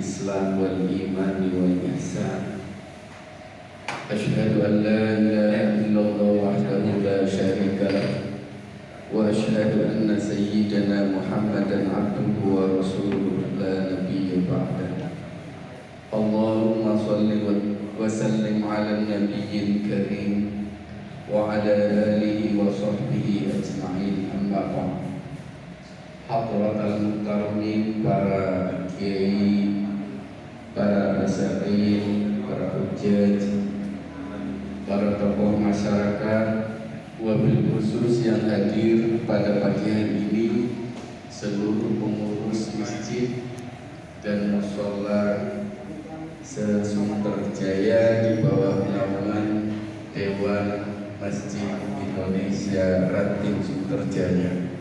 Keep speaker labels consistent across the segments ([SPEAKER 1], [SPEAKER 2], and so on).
[SPEAKER 1] الإسلام والإيمان والإحسان. أشهد أن لا إله إلا الله وحده لا شريك له، وأشهد أن سيدنا محمدا عبده ورسوله لا نبي بعده. اللهم صل وسلم على النبي الكريم وعلى آله وصحبه أجمعين. أما بعد. Hadratul mukarramin, para kiai, para asatidz, para hujjaj, para tokoh masyarakat, wabil khusus yang hadir pada pagi hari ini, seluruh pengurus masjid dan mushola se-Sumber Jaya di bawah naungan Dewan Masjid Indonesia Ratim Sumber Jaya.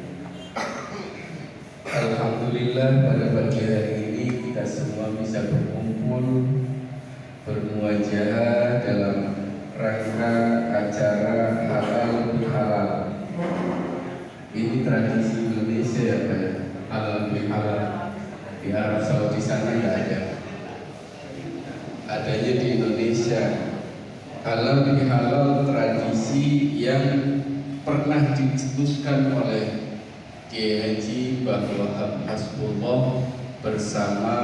[SPEAKER 1] Alhamdulillah, pada pagi hari ini kita semua bisa berkumpul bermuajahah dalam rangka acara halal bihalal. Ini tradisi Indonesia ya Pak ya, halal bihalal. Di Arab Saudi sana nggak ada, adanya di Indonesia. Halal bihalal tradisi yang pernah dicetuskan oleh Kiai Haji Bahwa Hasbullah bersama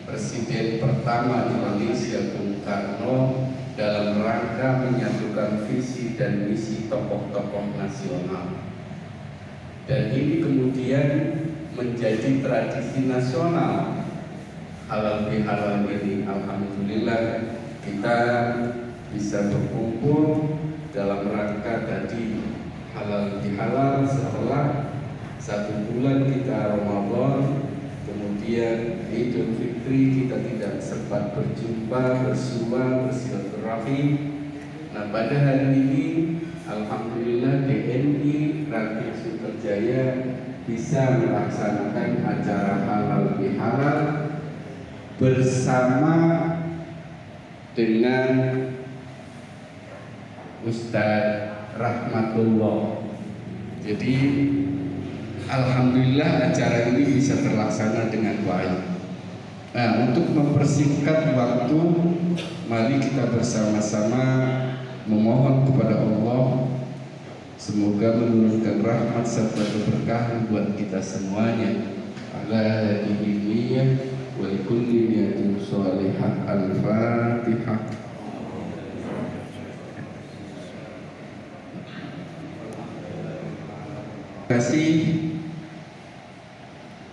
[SPEAKER 1] Presiden pertama Indonesia Bung Karno dalam rangka menyatukan visi dan misi tokoh-tokoh nasional. Dan ini kemudian menjadi tradisi nasional. Halal bihalal ini, alhamdulillah kita bisa berkumpul dalam rangka tadi halal bihalal setelah 1 bulan kita Ramadan, kemudian Idul Fitri kita tidak sempat berjumpa, bersua, bersilaturahmi. Nah, pada hari ini alhamdulillah DNI Ratim Sumber Jaya bisa melaksanakan acara halal bihalal bersama dengan Ustadz Rahmatullah. Jadi alhamdulillah acara ini bisa terlaksana dengan baik. Nah, untuk mempersingkat waktu, mari kita bersama-sama memohon kepada Allah semoga menurunkan rahmat serta keberkahan buat kita semuanya. Ala diniyah wa likulli niyatin shalihah. Al-Fatihah.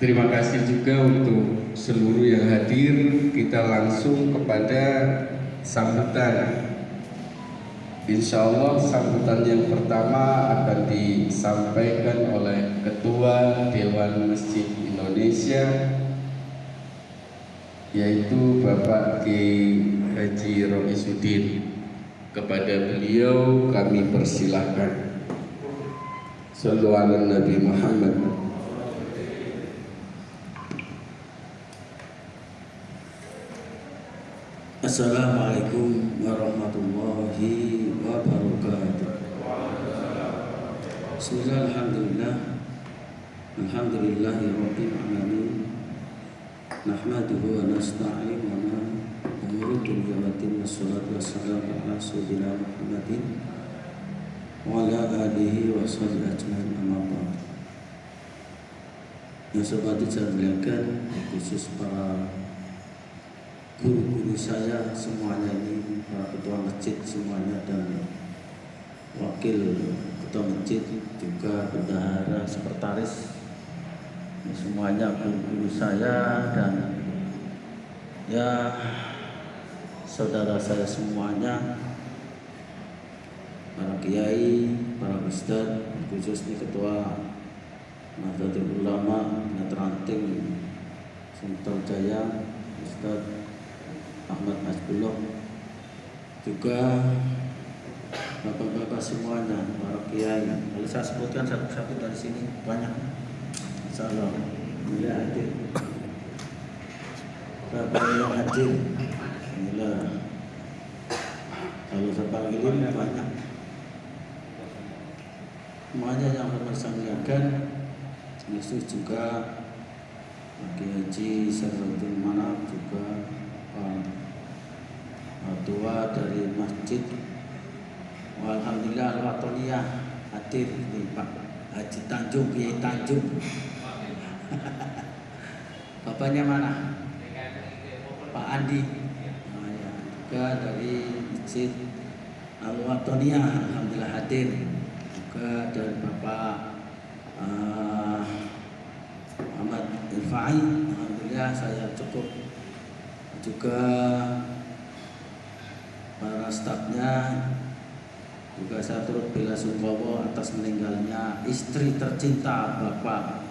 [SPEAKER 1] Terima kasih juga untuk seluruh yang hadir. Kita langsung kepada sambutan. Insya Allah sambutan yang pertama akan disampaikan oleh Ketua Dewan Masjid Indonesia, yaitu Bapak Kiai Haji Roisuddin. Kepada beliau kami persilahkan. Shallu ala Nabi Muhammad.
[SPEAKER 2] Assalamualaikum warahmatullahi wabarakatuh. Bismillah, alhamdulillah, alhamdulillahi rabbil alamin. Nahmaduhu wa nasta'inu wa nuridu billahi wassalatu wassalamu ala sayyidina Muhammadin wa ala alihi wa sahbihi ajma'in, amma ba'd. Yang sobat saya muliakan, khusus para guru-guru saya semuanya ini, para ketua masjid semuanya dan wakil ketua masjid, juga bendahara, sekretaris, semuanya guru-guru saya dan ya saudara saya semuanya, para kiai, para ustadz, khususnya ketua Nahdlatul Ulama Ranting Sumber Jaya Ustadz Ahmad Hasbullah, juga bapak-bapak semuanya, para kiai. Kalau saya sebutkan satu-satu dari sini banyak. Insyaallah mulia hadir. Bapak yang hadir, alhamdulillah. Kalau saya panggilin banyak. Semuanya yang saya muliakan, Yesus juga Kiai Haji Sarfatul Manaf, juga tua dari masjid. Alhamdulillah Al-Watoniyah hadir di Pak Haji Tanjung, Kiai Tanjung. Bapaknya mana? Pak Andi. Nah, ya. Juga dari masjid Al-Watoniyah alhamdulillah hadir. Juga dari Bapak Muhammad Irfai, alhamdulillah saya cukup. Juga para stafnya, juga saya turut bela sungkawa atas meninggalnya istri tercinta Bapak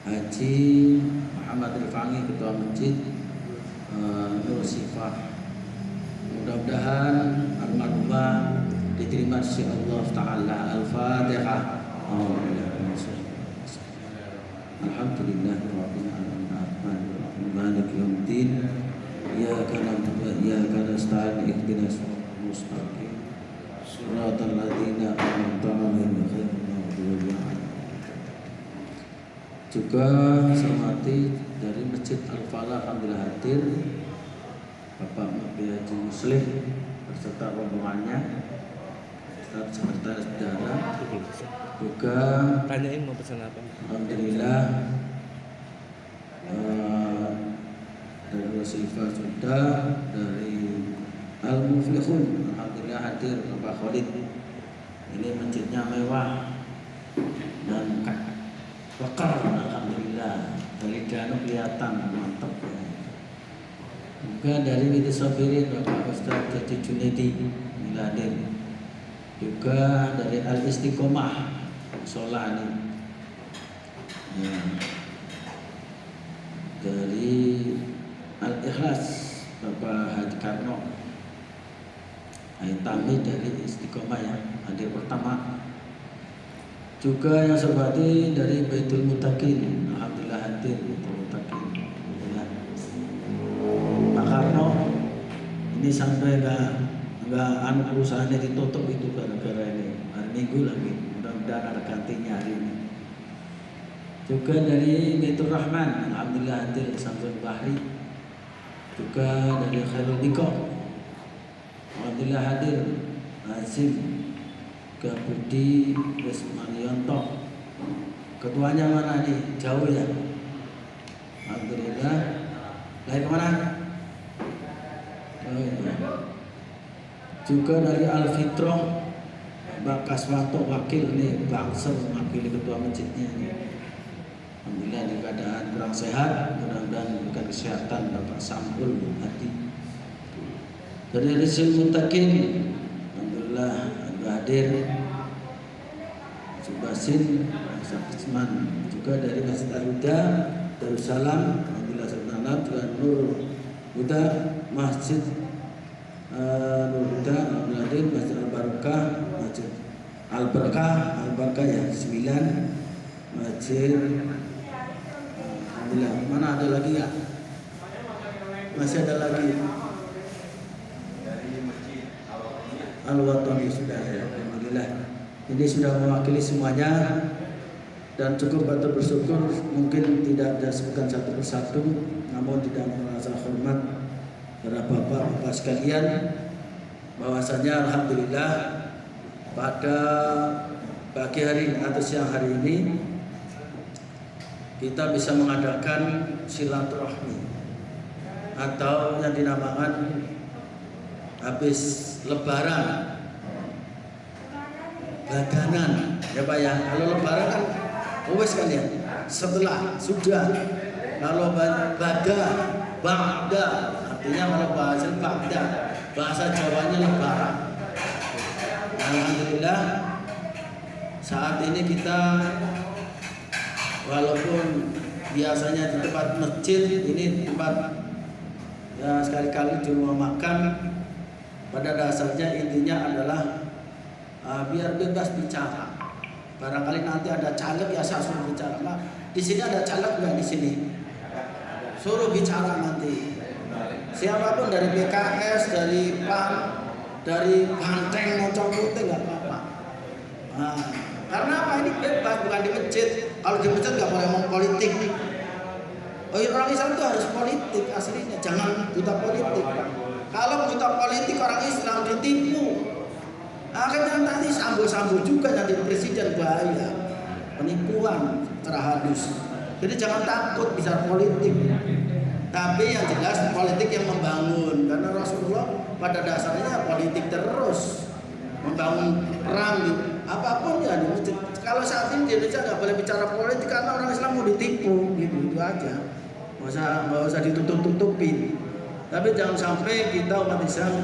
[SPEAKER 2] Haji Muhammad Irfai, Ketua Masjid Nur Sifah. Mudah-mudahan almarhumah diterima di sisi Allah Taala. Al-Fatihah. Alhamdulillahirabbil alamin. Ar-Rahmanir Maliki yaumiddin. Iyyaka na'budu wa iyyaka nasta'in. Ihdinas siratal mustaqim. Shiratal ladzina an'amta 'alaihim ghairil maghdubi 'alaihim. Juga hormati dari Masjid Al-Falah alhamdulillah hadir Bapak Mufti Haji Muslim beserta rombongannya, staf sekretaris daerah. Juga
[SPEAKER 3] tanyain mau pesan apa.
[SPEAKER 2] Alhamdulillah dari Rasulullah sudah, dari Al-Muflihun alhamdulillah hadir Bapak Khalid. Ini masjidnya mewah dan wakar alhamdulillah, dari jauh kelihatan mantap. Juga dari Widi Sofirin Bapak Ustaz Haji Junaidi hadir. Juga dari Al-Istiqomah Solani, ya. Dari Al-Ikhlas Bapak Haji Karno Aitami dari Istiqomah ya, hadir pertama. Juga yang saya hormati dari Baitul Mutakin alhamdulillah hadir Baitul Mutakin. Pak Karno ini sampai nggak perusahaannya ditutup itu gara-gara ini, hari Minggu lagi. Mudah-mudahan ada gantinya hari ini. Juga dari Baitur Rahman alhamdulillah hadir Samsul Bahri. Juga dari Khairul Niko alhamdulillah hadir Azim Gabudi Resmanionto. Ketuanya mana nih? Jauh ya. Alhamdulillah. Lahir kemana? Oh, ya. Juga dari Al-Fitroh Mbak Kaswanto wakil nih, Bangser wakil ketua masjidnya nih. Alhamdulillah di keadaan kurang sehat, mudah-mudahan diberikan kesehatan Bapak Sampul Hadi. Dari Rizal Mutakin alhamdulillah hadir Subasin Sakisman. Juga dari Masjid Al-Huda Darussalam alhamdulillah Sultan juga Nur Huda Masjid Nur Huda alhamdulillah hadir. Masjid Al-Barakah, Masjid Al-Barakah ya 9. Masjid alhamdulillah, mana ada lagi ya? Masih ada lagi. Al-Watoni sudah ya, alhamdulillah. Ini sudah mewakili semuanya dan cukup patut bersyukur. Mungkin tidak ada sebutkan satu persatu, namun tidak merasa hormat kepada bapak-bapak sekalian, bahwasanya alhamdulillah pada pagi hari atau siang hari ini kita bisa mengadakan silaturahmi atau yang dinamakan habis lebaran badanan ya Pak ya. Kalau lebaran kan wes kan ya, setelah sudah. Kalau bada artinya kalau bahasa Jawanya lebaran. Alhamdulillah saat ini kita walaupun biasanya di tempat masjid, ini tempat ya sekali-kali di rumah makan. Pada dasarnya intinya adalah biar bebas bicara. Barangkali nanti ada caleg ya saya suruh bicara. Pak, di sini ada caleg nggak di sini? Suruh bicara nanti. Siapapun dari PKS, dari PAN, dari Banteng, Moncong Putih nggak apa-apa. Nah, karena apa, ini bebas, bukan di masjid. Kalau di masjid nggak boleh ngomong politik.
[SPEAKER 3] Orang Islam itu harus politik aslinya, jangan buta politik. Kalau buta politik orang Islam ditipu, akhirnya nanti sambo-sambo juga jadi presiden, bahaya. Penipuan secara halus. Jadi jangan takut bicara politik. Tapi yang jelas politik yang membangun, karena Rasulullah pada dasarnya politik terus membangun perang apapun ya. Kalau saat ini di Indonesia nggak boleh bicara politik karena orang Islam mau ditipu, gitu itu aja. Nggak usah ditutup-tutupin. Tapi jangan sampai kita umat Islam,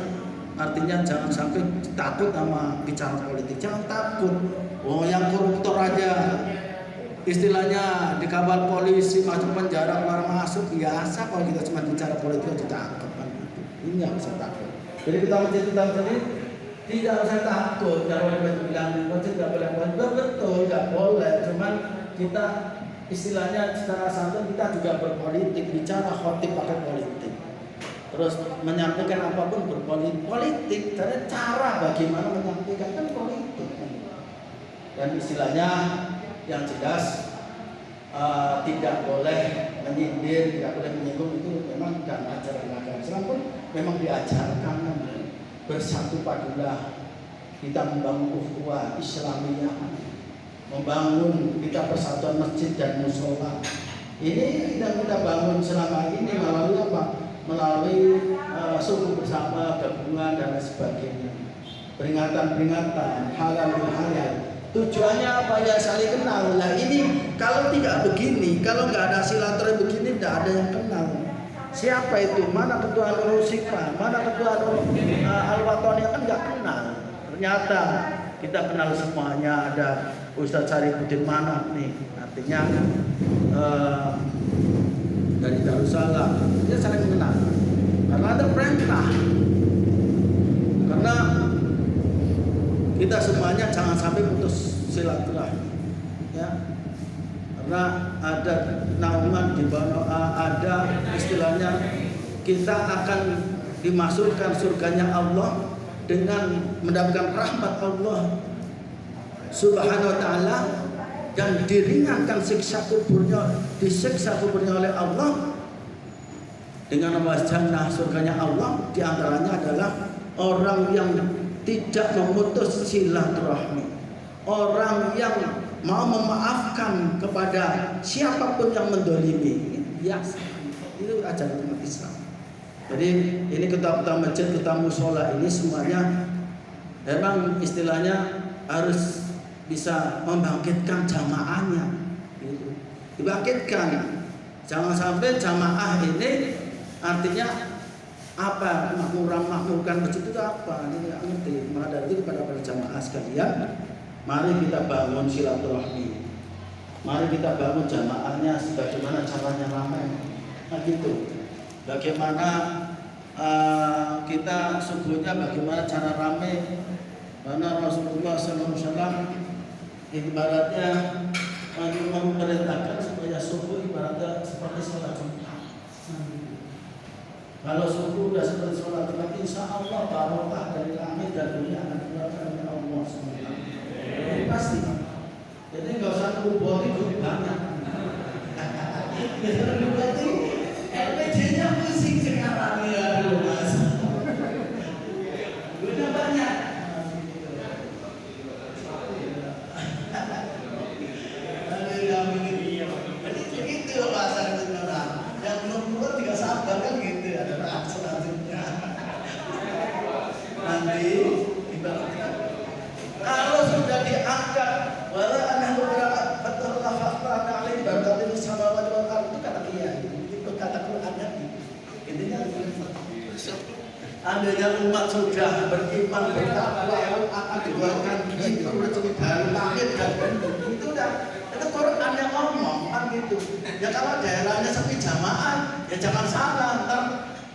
[SPEAKER 3] artinya jangan sampai takut sama bicara politik. Jangan takut. Oh, yang koruptor aja istilahnya dikawal polisi, masuk penjara, keluar masuk, biasa. Kalau kita cuma bicara politik ditangkap kan. Ini nggak usah takut. Jadi kita sendiri tidak usah takut. Kalau bilang politik nggak boleh, betul nggak boleh. Cuman kita istilahnya secara santun kita juga berpolitik, bicara khotib pakai politik. Terus menyampaikan apapun berpolitik. Cara bagaimana menyampaikan kan politik. Dan istilahnya yang jelas tidak boleh menyindir, tidak boleh menyinggung, itu memang dalam ajaran agama Islam pun memang diajarkan bersatu padulah, kita membangun ukhuwah Islamiyah, membangun kita persatuan masjid dan musola. Ini kita bangun selama ini melalui apa? Melalui suku bersama, gabungan dan lain sebagainya. Peringatan-peringatan halal halal. Tujuannya apa ya? Saling kenal. Nah ini kalau tidak begini, kalau nggak ada silaturahmi begini, tidak ada yang kenal. Siapa itu? Mana ketua Nurul Sifa? Mana ketua Al-Watoniyah? Kan nggak kenal. Ternyata kita kenal semuanya. Ada Ustadz Syarifuddin Manaf nih. Artinya dari Darussalam. Dia saling mengenal. Karena ada perintah. Karena kita semuanya jangan sampai putus silaturahmi, ya. Karena ada naungan di bawah, ada istilahnya kita akan dimasukkan surganya Allah dengan mendapatkan rahmat Allah Subhanahu wa taala dan diringankan disiksa kuburnya oleh Allah dengan nama jannah surganya Allah. Di antaranya adalah orang yang tidak memutus silaturahmi, orang yang mau memaafkan kepada siapapun yang mendolimi. Biasa, itu ajaran umat Islam. Jadi ini ketua masjid, ketua musola ini semuanya memang istilahnya harus bisa membangkitkan jamaahnya, gitu. Dibangkitkan, jangan sampai jamaah ini artinya apa, makmurkan masjid itu apa, ini nggak ngerti. Maka dari itu kepada para jamaah sekalian, mari kita bangun silaturahmi, mari kita bangun jamaahnya, bagaimana caranya ramai, nah gitu. Bagaimana kita subuhnya, bagaimana cara ramai. Karena Rasulullah SAW ibaratnya memerintahkan supaya subuh ibaratnya seperti sholat Jumat. Kalau subuh sudah seperti sholat Jumat, insya Allah barokah dari langit dan dunia akan dikeluarkan oleh Allah SWT. Jadi pasti. Jadi nggak usah nunggu bodi banyak. Berarti LPG-nya pusing sekarang ya dulu mas. Udah banyak. Jadi begitu bahasa orang. Yang belum keluar juga sabar kan gitu. Ada reaksi selanjutnya. Nanti ibaratnya kalau sudah diangkat, wala anhu betul fakta alih barakat itu sama wal itu kata dia. Itu kata Quran Nabi. Intinya andainya umat sudah beriman bertakwa akan dikeluarkan gitu dari langit dan bumi. Itu udah itu Quran yang ngomong kan gitu. Ya kalau daerahnya sepi jamaah, ya jangan salah,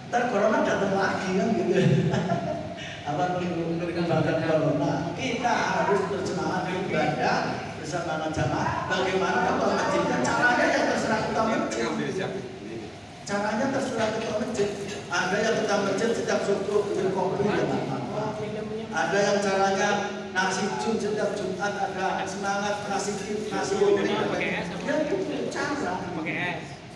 [SPEAKER 3] ntar corona datang lagi kan gitu. Apa mengembangkan corona? Kita harus bersemangat ibadah bersama jamaah. Bagaimana kalau masjidnya caranya yang terserah ketua masjid. Caranya terserah ketua masjid. Ada yang ketua masjid setiap subuh minum kopi dengan apa? Ada yang caranya nasi jun setiap Jumat, ada semangat nasi goreng. Ya itu cara.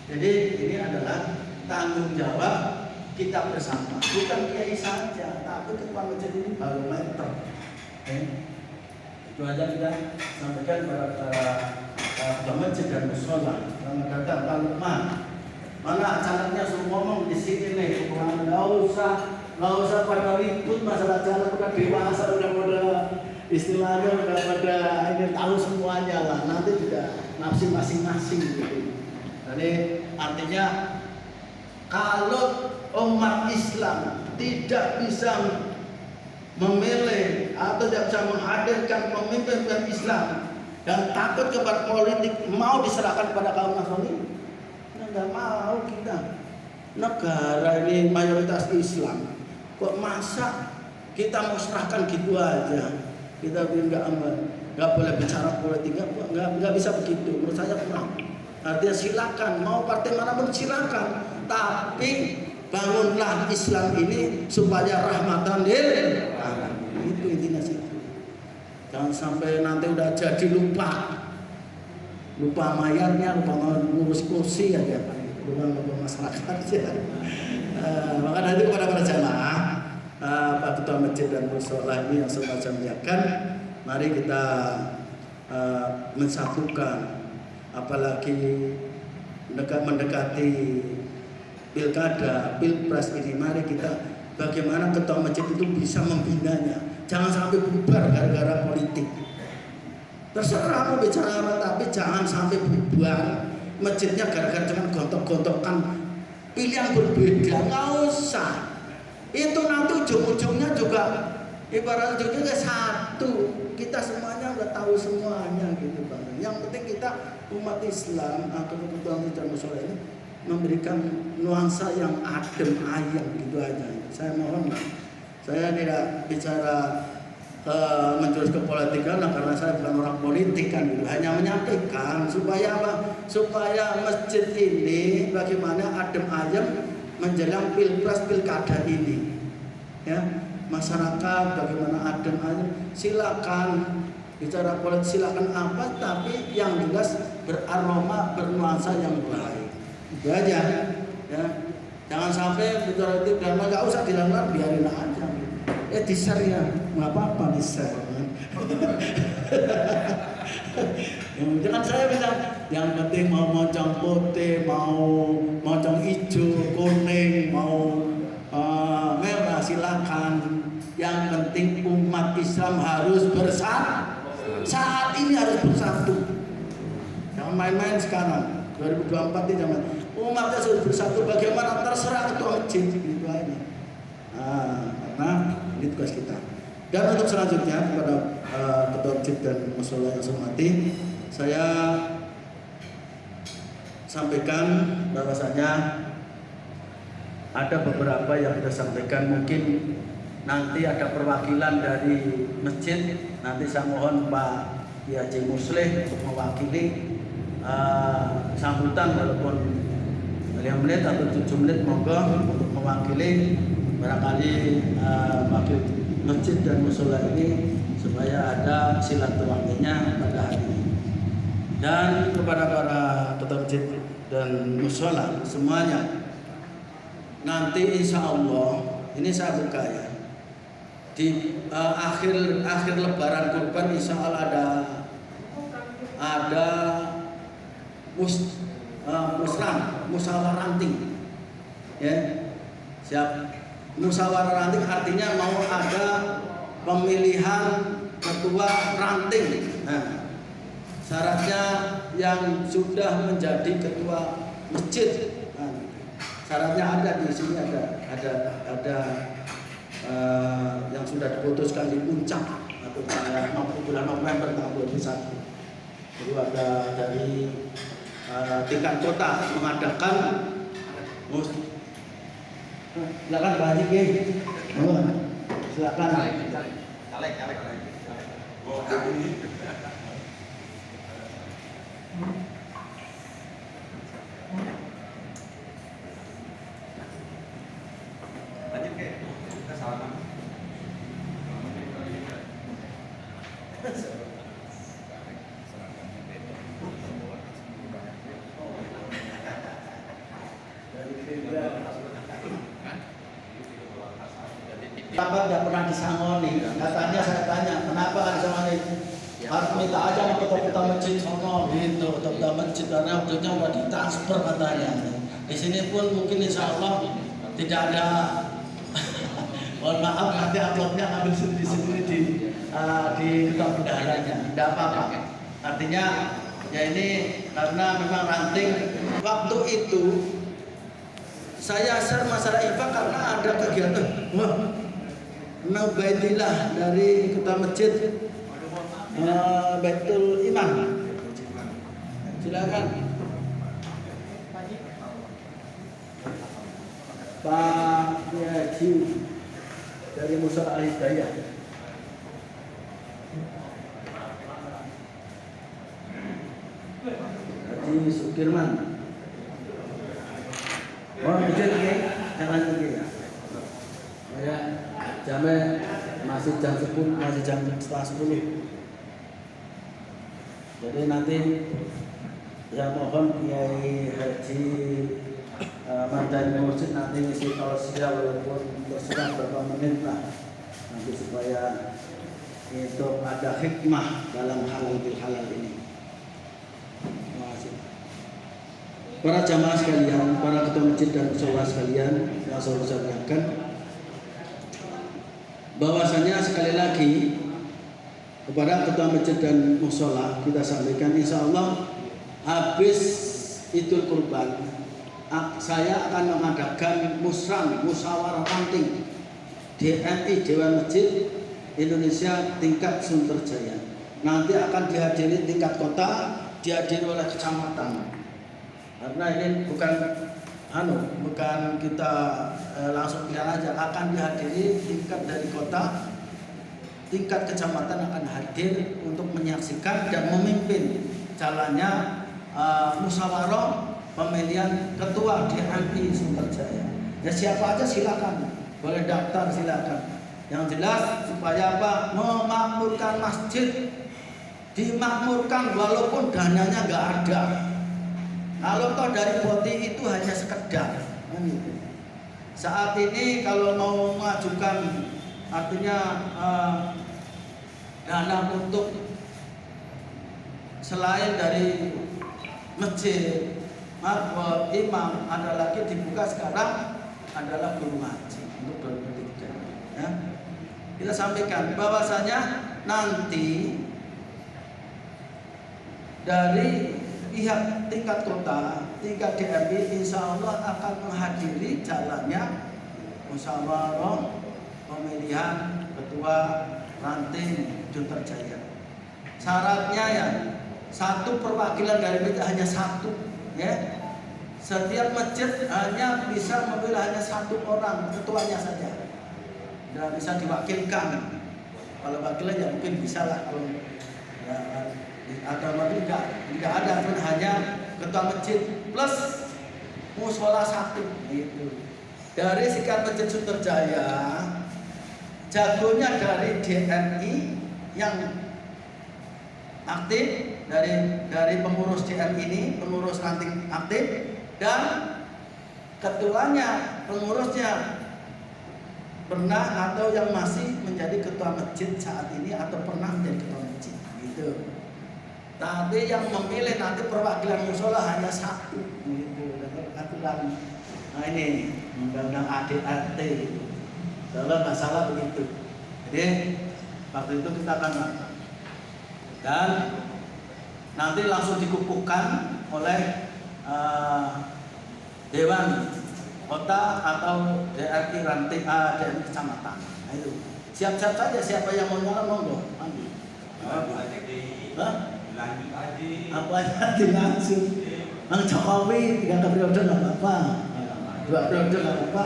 [SPEAKER 3] Jadi ini adalah tanggung jawab kita bersama, bukan kiai saja, tapi ketua masjid ini barometer. Itu aja kita sampaikan kepada ketua masjid dan mushola. Selamat datang Pak Lukman. Mana acaranya suruh ngomong di sini nih, nggak usah pada ribut masalah jalan, udah dewasa, udah pada istilahnya udah pada ini tahu semuanya lah. Nanti juga nafsi masing-masing gitu. Jadi artinya kalau umat Islam tidak bisa memilih atau tidak bisa menghadirkan pemimpin Islam dan takut kepada politik, mau diserahkan pada kaum Nasrani, nggak mau kita. Negara ini mayoritas Islam, kok masa kita mau serahkan gitu aja? Kita nggak boleh bicara politik, nggak bisa begitu. Menurut saya kurang. Artinya silakan, mau partai manapun silakan, tapi bangunlah Islam ini supaya rahmatan lil alamin. Itu intinya situ. Jangan sampai nanti udah jadi lupa mayarnya, lupa ngurus kursi aja, lupa masyarakat ya. Maka nanti kepada para jamaah, Pak Ketua Masjid dan Mushola ini yang semacam muliakan, mari kita mensatukan. Apalagi mendekati pilkada, pilpres ini, mari kita bagaimana ketua masjid itu bisa membinanya. Jangan sampai bubar gara-gara politik. Terserah mau bicara apa, tapi jangan sampai bubar masjidnya gara-gara cuma gontok-gontokan pilihan berbeda. Nggak usah. Itu nanti ujung-ujungnya juga ibarat ujungnya satu. Kita semuanya udah tahu semuanya gitu Bang. Yang penting kita umat Islam atau kebutuhan dan mushola ini memberikan nuansa yang adem ayem gitu aja. Saya mohon, saya tidak bicara menjurus ke politik karena saya bukan orang politik kan gitu. Hanya menyampaikan supaya apa? Supaya masjid ini bagaimana adem ayem menjelang pilpres pilkada ini. Ya, masyarakat bagaimana adem ayem, silakan bicara politik, silakan apa, tapi yang jelas beraroma, bernuansa yang baik. Itu aja, ya. Jangan sampai bicara itu dan nggak usah dilanggar, biarin aja. Di-share ya, nggak apa-apa di-share. Jangan saya bilang, yang penting mau mocong putih, mau mocong hijau, kuning, mau merah, silakan. Yang penting umat Islam harus bersatu. Saat ini harus bersatu. Jangan main-main sekarang. 2024 ini jangan. Umatnya harus bersatu. Bagaimana terserah ketua masjid gitu aja. Karena ini tugas kita. Dan untuk selanjutnya kepada ketua masjid dan mushola yang saya hormati, saya sampaikan bahwasanya ada beberapa yang kita sampaikan, mungkin nanti ada perwakilan dari masjid. Nanti saya mohon Pak Haji Muslih untuk mewakili sambutan walaupun 5 menit atau 7 menit, monggo untuk mewakili barangkali wakil masjid dan mushola ini supaya ada silaturahminya pada hari ini. Dan kepada para ketua masjid dan mushola semuanya, nanti insya Allah ini saya buka ya, di akhir Lebaran Kurban insya Allah ada musyawarah ranting, ya. Siap. Musyawarah ranting artinya mau ada pemilihan ketua ranting. Nah, syaratnya yang sudah menjadi ketua masjid. Nah, syaratnya ada di sini, ada yang sudah diputuskan di puncak atau bulan November tahun 2021. Jadi ada dari tingkat kota mengadakan silakan Pak Haji, silakan. Caleg.
[SPEAKER 4] Lanjut ke kita salaman.
[SPEAKER 3] Apa tidak pernah disangoni? Katanya saya tanya, kenapa nggak disangoni? Harus minta aja sama ketua masjid sono gitu, ketua masjid karena waktunya udah ditransfer katanya. Di sini pun mungkin insya Allah tidak ada. Mohon maaf nanti uploadnya ambil sendiri di ketua bendaharanya, tidak apa-apa. Artinya ya ini karena memang ranting waktu itu saya share masalah infak karena ada kegiatan. Wah, Naubaitillah dari ketua masjid Baitul Iman. Silakan Pak Haji dari Musala Al-Hidayah. Haji Sukirman. Oh, izin ya, jangan lagi ya. Ya, jamnya masih jam 10, masih jam setengah 10. Jadi nanti saya mohon Kiai Haji Mardani Mursid nanti ngisi tausiah walaupun terserah berapa menit lah nanti supaya itu ada hikmah dalam halal bil halal ini. Terima kasih. Para jamaah sekalian, para ketua masjid dan mushola sekalian yang saya muliakan, bahwasanya sekali lagi kepada ketua masjid dan mushola kita sampaikan, insya Allah habis Idul Kurban saya akan mengadakan musyawarah ranting DMI Dewan Masjid Indonesia tingkat Sunterjaya. Nanti akan dihadiri tingkat kota, dihadiri oleh kecamatan. Karena ini bukan kita langsung pilihan aja, akan dihadiri tingkat dari kota, tingkat kecamatan akan hadir untuk menyaksikan dan memimpin jalannya musyawarah pemilihan ketua DMI Sunterjaya. Ya siapa aja silakan, boleh daftar silakan. Yang jelas supaya apa? Memakmurkan masjid, dimakmurkan walaupun dananya nggak ada. Kalau toh dari boti itu hanya sekedar. Saat ini kalau mau mengajukan artinya dana untuk selain dari masjid, marbot, imam, ada lagi dibuka sekarang adalah guru ngaji untuk 2023. Ya. Kita sampaikan bahwasanya nanti dari pihak tingkat kota, tingkat DMI, insya Allah akan menghadiri jalannya musyawarah pemilihan ketua ranting Sunterjaya. Syaratnya ya satu perwakilan dari masjid hanya satu, ya. Setiap masjid hanya bisa memilih hanya satu orang ketuanya saja, dan bisa diwakilkan. Kalau wakilan ya mungkin bisa lah. Ya, agama itu tidak ada, pun hanya ketua masjid plus mushola satu gitu. Dari sekian masjid Sunterjaya, jagonya dari DMI yang aktif, dari pengurus DMI ini, pengurus ranting aktif, dan ketuanya, pengurusnya pernah atau yang masih menjadi ketua masjid saat ini atau pernah menjadi ketua masjid gitu. Tapi yang memilih nanti perwakilan mushola hanya satu gitu. Aturan. Nah ini undang-undang ADART gitu. Kalau nggak salah begitu. Jadi waktu itu kita akan dan nanti langsung dikukuhkan oleh Dewan Kota atau DRI ranting DRI kecamatan. Nah itu siap-siap saja, siapa yang mau nyalon monggo. Apa aja langsung. Bang Jokowi 3 periode nggak apa-apa, 2 periode nggak apa-apa.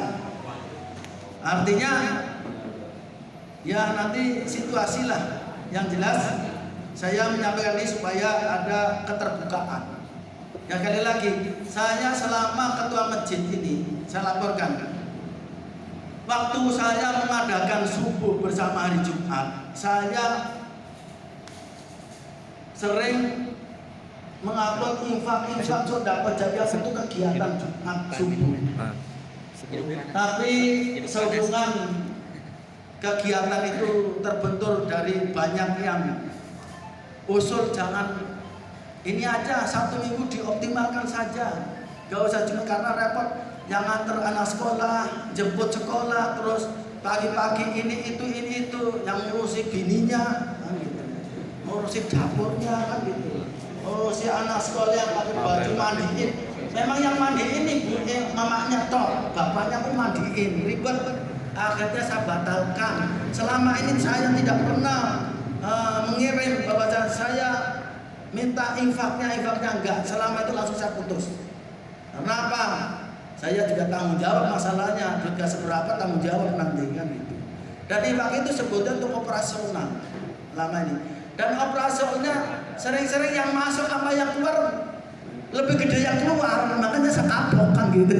[SPEAKER 3] Artinya ya nanti situasi lah. Yang jelas saya menyampaikan ini supaya ada keterbukaan. Ya kali lagi, saya selama ketua masjid ini saya laporkan. Waktu saya mengadakan subuh bersama hari Jumat, saya sering mengupload infak dapat jadi untuk kegiatan Jumat subuh. Tapi sehubungan kegiatan itu terbentur dari banyak yang usul, jangan ini aja, 1 minggu dioptimalkan saja, gak usah cuma karena repot yang nganter anak sekolah, jemput sekolah, terus pagi-pagi ini itu, yang ngurusi bininya kan gitu, ngurusi dapurnya kan gitu, si anak sekolah yang pakai baju mandiin, memang yang mandiin ibu, mamanya toh, bapaknya pun mandiin, ribet. Akhirnya saya batalkan. Selama ini saya tidak pernah mengirim bahwa saya minta infaknya enggak. Selama itu langsung saya putus. Kenapa? Saya juga tanggung jawab masalahnya, juga seberapa tanggung jawab nanti kan gitu. Dan infak itu sebutnya untuk operasional lama ini. Dan operasionalnya sering-sering yang masuk sama yang keluar lebih gede yang keluar, makanya saya kapok kan gitu.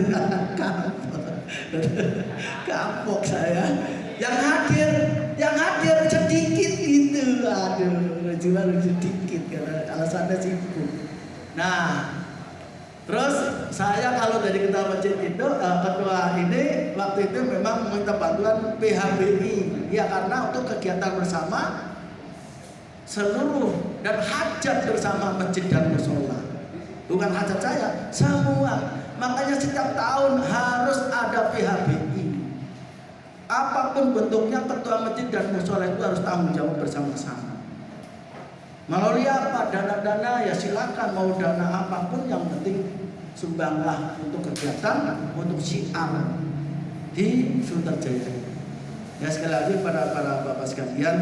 [SPEAKER 3] Kapok saya. Yang hadir sedikit gitu. Aduh, jual sedikit karena alasannya sibuk. Nah, terus saya kalau dari ketua masjid itu, ketua ini waktu itu memang meminta bantuan PHBI, ya karena untuk kegiatan bersama seluruh dan hajat bersama masjid dan mushola. Bukan hajat saya, semua. Makanya setiap tahun harus ada PHBI. Apapun bentuknya, ketua masjid dan mushola itu harus tanggung jawab bersama-sama. Melalui apa? Dana-dana ya silakan, mau dana apapun, yang penting sumbanglah untuk kegiatan, untuk syiar di Suterjaya. Ya sekali lagi para bapak sekalian,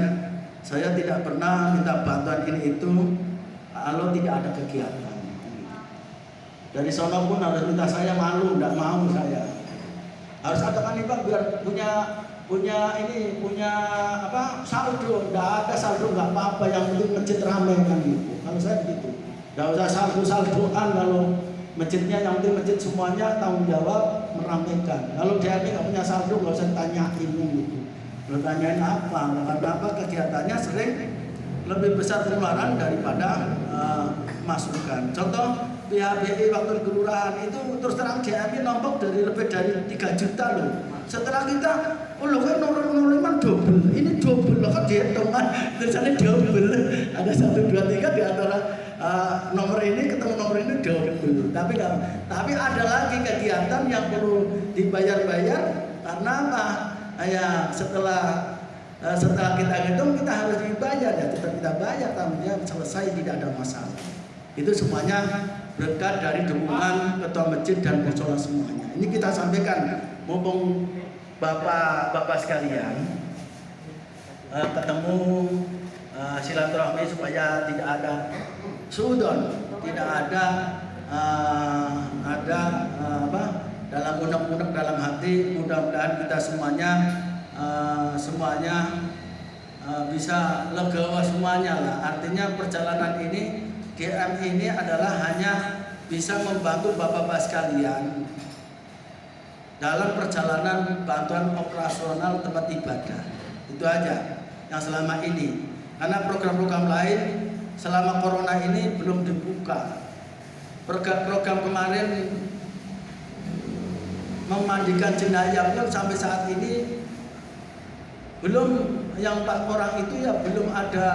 [SPEAKER 3] saya tidak pernah minta bantuan ini itu kalau tidak ada kegiatan. Dari sono pun harus minta, saya malu, tidak mau saya. Harus ada kanibal biar punya apa saldo, tidak ada saldo nggak apa-apa, yang penting masjid ramai kan gitu. Kalau saya begitu, tidak usah saldoan kalau masjidnya, yang penting masjid semuanya tanggung jawab meramaikan. Kalau dia ini nggak punya saldo nggak usah tanyain gitu. Lo tanyain apa? Karena apa kegiatannya sering lebih besar pengeluaran daripada masukan. Contoh PHBI waktu kelurahan itu terus terang DMI nombok dari lebih dari 3 juta loh. Setelah kita, loh kan nomor double, ini double loh kan dihitung kan, tulisannya double. Ada 1, 2, 3 di antara nomor ini ketemu nomor ini double. Tapi ada lagi kegiatan yang perlu dibayar-bayar karena apa? Ya setelah kita hitung kita harus dibayar, ya tetap kita bayar, tamunya selesai, tidak ada masalah. Itu semuanya berkat dari dukungan ketua masjid dan mushola semuanya. Ini kita sampaikan, mumpung bapak sekalian ketemu silaturahmi supaya tidak ada sudon, tidak ada dalam unek-unek dalam hati. Mudah-mudahan kita semuanya bisa legawa semuanya lah. Artinya perjalanan ini, GM ini adalah hanya bisa membantu bapak-bapak sekalian dalam perjalanan bantuan operasional tempat ibadah. Itu aja yang selama ini. Karena program-program lain selama corona ini belum dibuka. Program kemarin memandikan jenazah pun sampai saat ini belum, yang 4 orang itu ya belum ada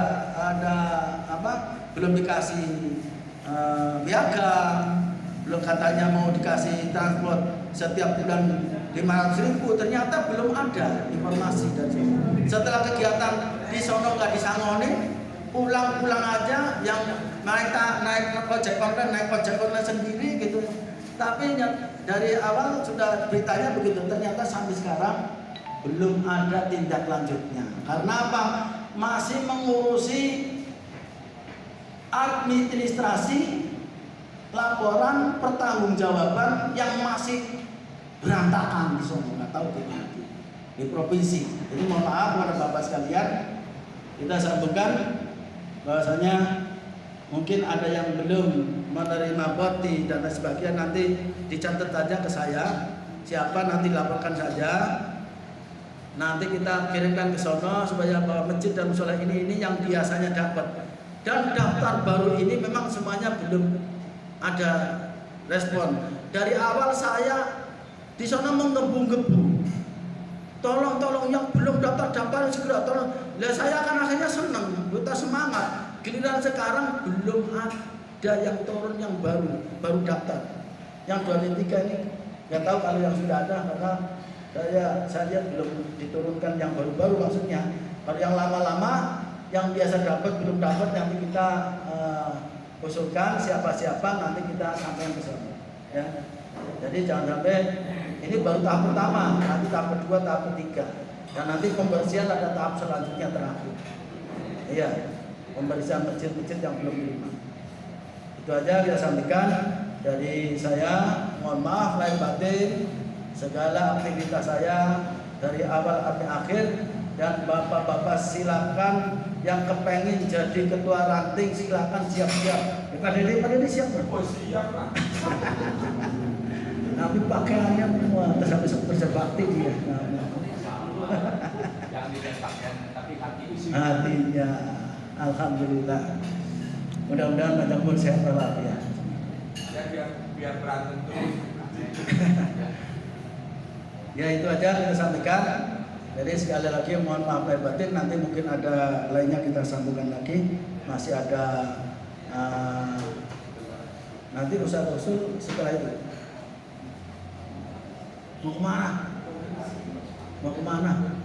[SPEAKER 3] belum dikasih piagam, belum, katanya mau dikasih transport setiap bulan 500.000, ternyata belum ada informasi dari situ. Setelah kegiatan di sono nggak disangoni, pulang aja, yang naik ojek online sendiri gitu. Tapi dari awal sudah beritanya begitu, ternyata sampai sekarang belum ada tindak lanjutnya. Karena apa? Masih mengurusi administrasi, laporan, pertanggungjawaban yang masih berantakan di sana, nggak tahu gimana di provinsi. Jadi mohon maaf kepada bapak sekalian, kita sampaikan bahwasanya mungkin ada yang belum menerima boti dan sebagainya, nanti dicatat saja ke saya, siapa nanti laporkan saja. Nanti kita kirimkan ke sono supaya bahwa masjid dan mushola ini yang biasanya dapat. Dan daftar baru ini memang semuanya belum ada respon. Dari awal saya di sana menggebu-gebu Tolong yang belum daftar segera tolong. Lah saya kan akhirnya seneng, kita semangat. Giliran sekarang belum ada yang turun yang baru daftar. Yang 23 ini nggak tahu kalau yang sudah ada, karena saya lihat belum diturunkan yang baru-baru maksudnya. Kalau yang lama-lama, yang biasa dapat belum dapat, nanti kita usulkan siapa-siapa, nanti kita sampaikan ke sana. Ya. Jadi jangan sampai ini baru tahap pertama, nanti tahap kedua, tahap ketiga, dan nanti pembersihan ada tahap selanjutnya terakhir. Iya, pembersihan masjid-masjid yang belum diterima. Itu aja kita sampaikan dari saya. Mohon maaf lahir batin segala aktivitas saya dari awal sampai akhir. Dan bapak-bapak silakan yang kepengen jadi ketua ranting silakan siap-siap. Pak Dede siap nggak?
[SPEAKER 4] Oh siap lah.
[SPEAKER 3] Tapi pakaiannya semua terus berbakti dia.
[SPEAKER 4] Yang tidak pakaian tapi hati isi.
[SPEAKER 3] Hatinya, alhamdulillah. Mudah-mudahan banyak pun sehat walafiat.
[SPEAKER 4] Ya biar berantem terus.
[SPEAKER 3] Ya itu aja kita sampaikan. Jadi sekali lagi mohon maaf lahir batin. Nanti mungkin ada lainnya kita sambungkan lagi. Masih ada nanti usul setelah itu. Mau kemana?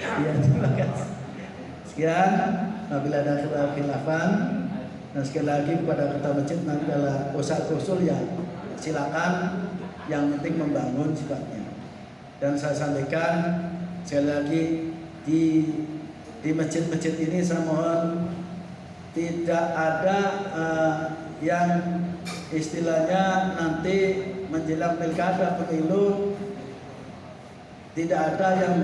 [SPEAKER 3] Ya, terima kasih. Sekian, apabila ada khilafan, dan sekali lagi kepada ketua masjid nanti adalah usul ya silakan, yang penting membangun sifatnya. Dan saya sampaikan sekali lagi di masjid-masjid ini saya mohon tidak ada yang istilahnya nanti menjelang pilkada pemilu tidak ada yang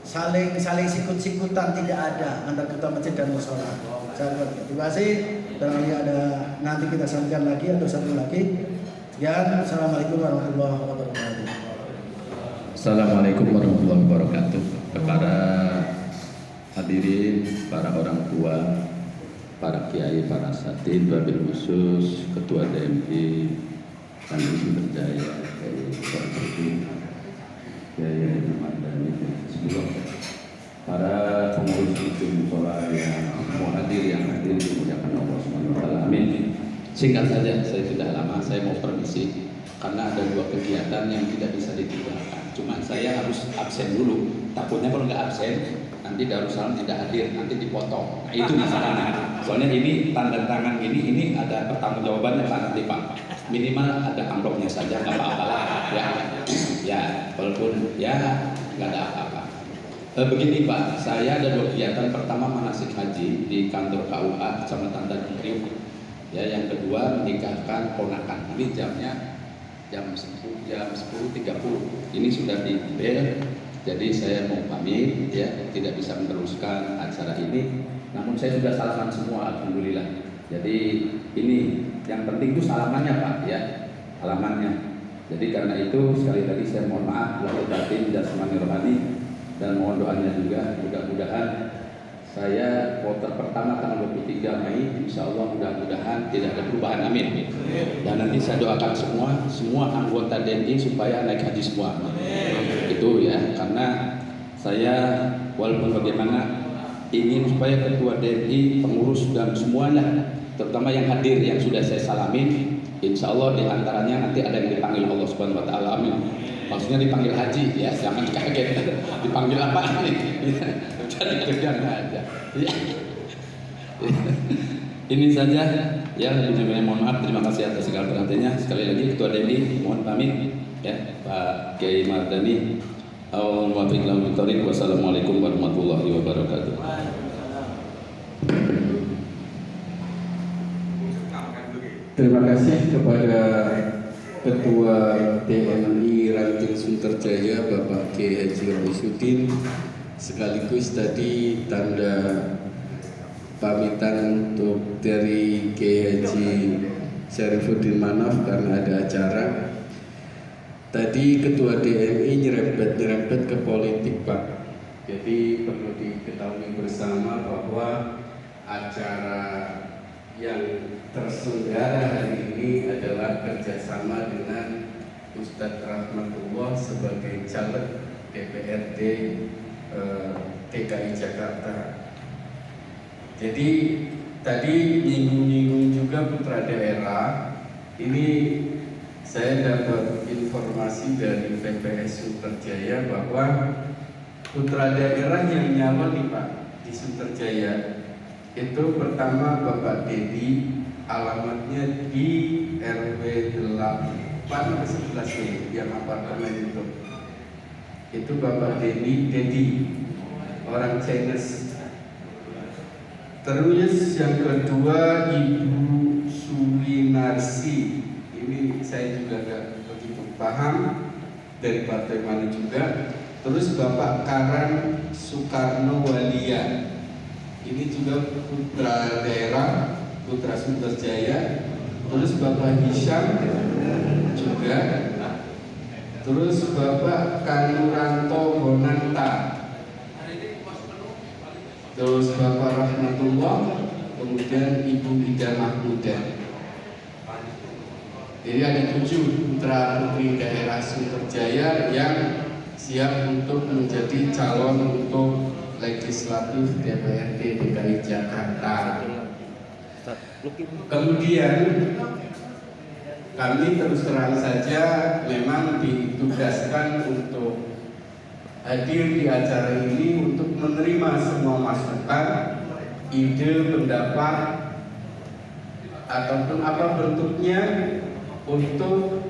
[SPEAKER 3] saling sikut-sikutan, tidak ada antara ketua masjid dan mushola. Terima kasih. Dan ada nanti kita sampaikan lagi atau satu lagi. Ya, assalamualaikum warahmatullahi wabarakatuh.
[SPEAKER 1] Assalamualaikum warahmatullahi wabarakatuh. Kepada hadirin, para orang tua, para kiai, para satid, wabil khusus, ketua DMI, Kandung Berjaya, Kiai Mardani, para pengurus masjid mushola yang mau hadir, yang hadir dimuliakan Allah SWT. Amin. Singkat saja, saya sudah lama, saya mau permisi karena ada dua kegiatan yang tidak bisa ditinggalkan. Cuma saya harus absen dulu. Takutnya kalau nggak absen, nanti Darussalam tidak hadir, nanti dipotong. Nah, itu masalahnya. Soalnya ini tanda tangan ini ada pertanggungjawabannya Pak nanti Pak. Minimal ada amplopnya saja, nggak apa-apa lah. Ya, walaupun ya nggak ada apa-apa. Begini Pak, saya ada dua kegiatan. Pertama manasik haji di kantor KUA Kecamatan Tanjung Priok. Ya, yang kedua menikahkan ponakan. Ini jamnya jam 10.30. Ini sudah di bel. Jadi saya mau pamit ya, tidak bisa meneruskan acara ini. Namun saya sudah salaman semua, alhamdulillah. Jadi ini yang penting itu salamannya Pak ya, salamannya. Jadi karena itu sekali lagi saya mohon maaf lahir batin jasmani rohani, dan mohon doanya juga. Mudah-mudahan saya voter pertama tanggal 23 Mei, insya Allah mudah-mudahan tidak ada perubahan, amin. Dan nanti saya doakan semua anggota DNI supaya naik haji semua. Itu ya, karena saya walaupun bagaimana ingin supaya ketua DNI, pengurus dan semuanya, terutama yang hadir yang sudah saya salamin, insya Allah diantaranya nanti ada yang dipanggil Allah Subhanahu Wa Taala, amin. Maksudnya dipanggil haji ya, jangan kaget. Dipanggil apa nih? Jadi kerjaan aja. Ya. Ini saja ya, lebih mohon maaf, terima kasih atas segala perhatiannya. Sekali lagi ketua DNI mohon pamit ya, Pak Kiai Mardani. Wassalamualaikum warahmatullahi wabarakatuh. Terima kasih kepada Ketua DNI Ranting Sunterjaya Bapak Kiai Haji Roisuddin, sekaligus tadi tanda pamitan untuk dari Kiai Haji Syarifuddin Manaf karena ada acara. Tadi Ketua DNI nyerempet ke politik Pak. Jadi perlu diketahui bersama bahwa acara yang terselenggara hari ini adalah kerjasama dengan Ustadz Rahmatullah sebagai caleg DPRD DKI Jakarta. Jadi tadi nyinggung-nyinggung juga putra daerah. Ini saya dapat informasi dari PPS Sunterjaya bahwa putra daerah yang nyalon nih Pak di Sunterjaya itu pertama Bapak Dedi, alamatnya di RW 8 atau 11 nih, yang apartemen itu Bapak Dedi orang Chinese. Terus yang kedua Ibu Suwinarsi, ini saya juga gak begitu paham dari partai mana juga. Terus Bapak Karan Soekarno Walia, ini juga putra daerah, putra Sunterjaya. Terus Bapak Hisham juga. Terus Bapak Kanuranto Bonanta. Terus Bapak Rahmatullah, kemudian Ibu Ida Mahmuda. Jadi ada 7 putra putri daerah Sunterjaya yang siap untuk menjadi calon untuk legislatif DPRD DKI Jakarta. Kemudian kami terus terang saja memang ditugaskan untuk hadir di acara ini untuk menerima semua masukan, ide, pendapat, ataupun apa bentuknya untuk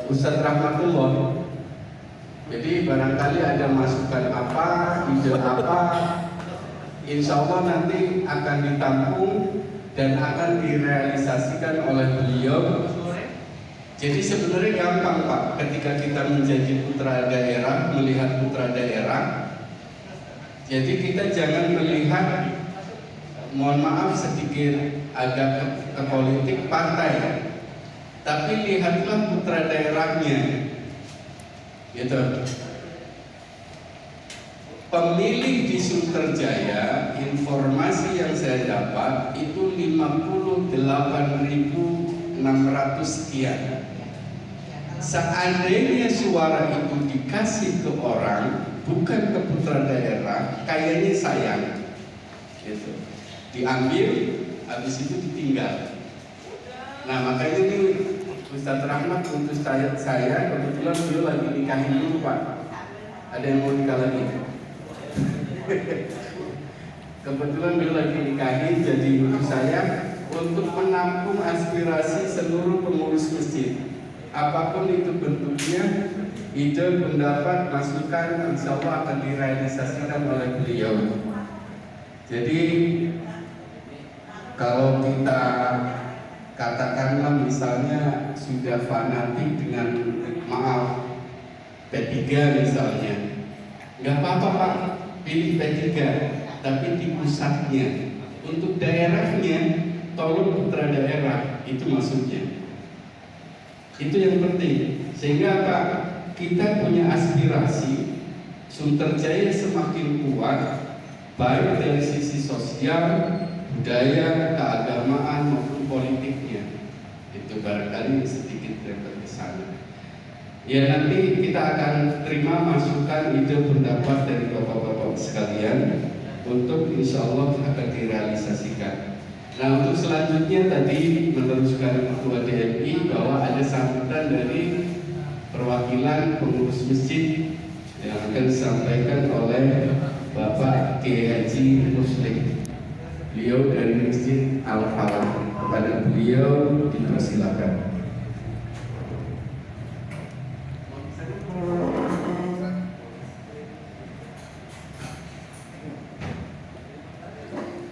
[SPEAKER 1] Ustadz Rahmatullah. Jadi barangkali ada masukan apa, ide apa, insya Allah nanti akan ditampung dan akan direalisasikan oleh beliau. Jadi sebenarnya gampang Pak, ketika kita menjadi putra daerah, melihat putra daerah. Jadi kita jangan melihat, mohon maaf sedikit agak ke politik partai, tapi lihatlah putra daerahnya, gitu. Pemilih di Sunterjaya, informasi yang saya dapat itu 58.600 sekian. Seandainya suara itu dikasih ke orang, bukan ke putra daerah, kayaknya sayang, gitu. Diambil, habis itu ditinggal. Nah makanya ini Ustadz Rahmat untuk saya kebetulan beliau lagi nikahin dulu Pak. Ada yang mau nikah lagi? Kebetulan beliau lagi nikahin, jadi untuk saya untuk menampung aspirasi seluruh pengurus masjid, apapun itu bentuknya, ide, pendapat, masukan, insya Allah akan direalisasikan oleh beliau. Jadi kalau kita katakanlah misalnya sudah fanatik dengan maaf P3 misalnya, nggak apa-apa Pak, pilih P3, tapi di pusatnya. Untuk daerahnya, tolong putra daerah, itu maksudnya. Itu yang penting. Sehingga Pak, kita punya aspirasi Sunterjaya semakin kuat, baik dari sisi sosial, budaya, keagamaan maupun politiknya. Itu barangkali sedikit refer ke sana. Ya nanti kita akan terima masukan, ide, pendapat dari bapak-bapak sekalian untuk insya Allah akan direalisasikan. Nah untuk selanjutnya tadi meneruskan Ketua DMI bahwa ada sambutan dari perwakilan pengurus masjid yang akan disampaikan oleh Bapak Kiai Haji Muslim. Beliau dari Masjid Al-Falah. Kepada beliau dipersilakan.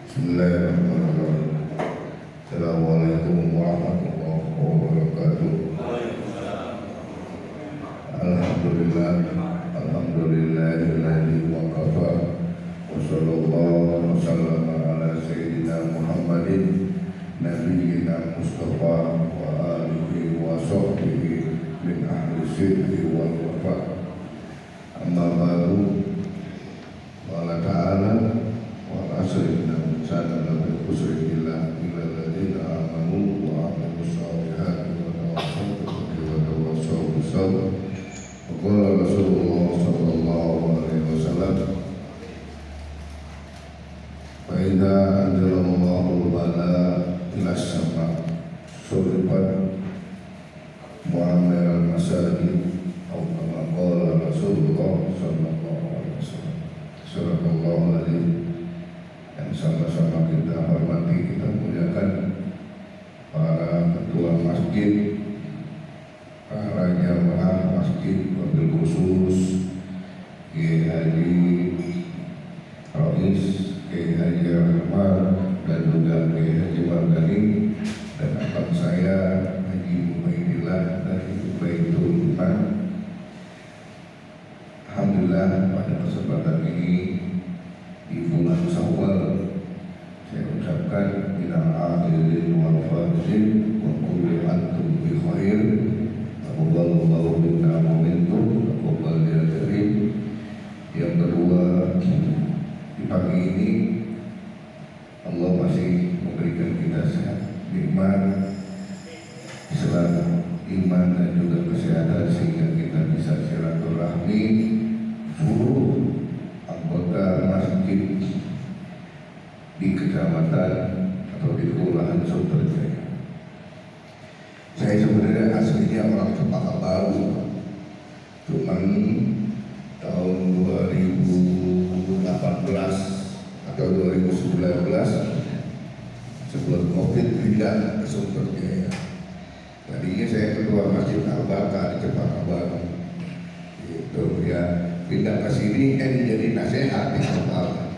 [SPEAKER 5] Bismillahirrahmanirrahim. Assalamualaikum warahmatullahi wabarakatuh. Alhamdulillah, alhamdulillahilladzi waqafa wa sallallahu wasallam ala sayyidina Muhammadin nabiyyina Mustafa wa alihi wa sahbihi min ahli sidqi wal wafa. Amma ba'du, qala ta'ala wa asrina sana labil usri illa alladhina amanu wa amilus solihati wa tawasaw فإذا أنزل الله البلاء إلى السماء صرفت معامر المساجد أو كما قال رسول الله صلى الله عليه wasallam. Sallallahu alaihi yang sama-sama kita hormati, kita muliakan para ketua masjid, para jamaah masjid, wabil khusus Kiai Haji Rais, Kiai Haji Rahman, dan juga Kiai Haji Mardani, dan abang saya Haji Ubaidillah dari Baitul Iman. Alhamdulillah pada kesempatan ini di bulan Syawal saya ucapkan minal aidin wal faizin wa kullu antum bi khair. Taqabbalallahu minna wa minkum, taqabbal ya karim. Yang kedua, di pagi ini Allah masih memberikan kita sehat, nikmat, Islam, iman dan juga kesehatan sehingga kita bisa silaturahmi seluruh anggota masjid di kecamatan atau di kelurahan Suterjaya. Saya sebenarnya aslinya orang Cempaka Baru, cuman tahun 2018 atau 2019 sebelum Covid pindah ke Suterjaya. Tadinya saya ketua Masjid Al-Barkah di Cempaka Baru, itu ya. Pindah ke sini jadi nasihat di kepala.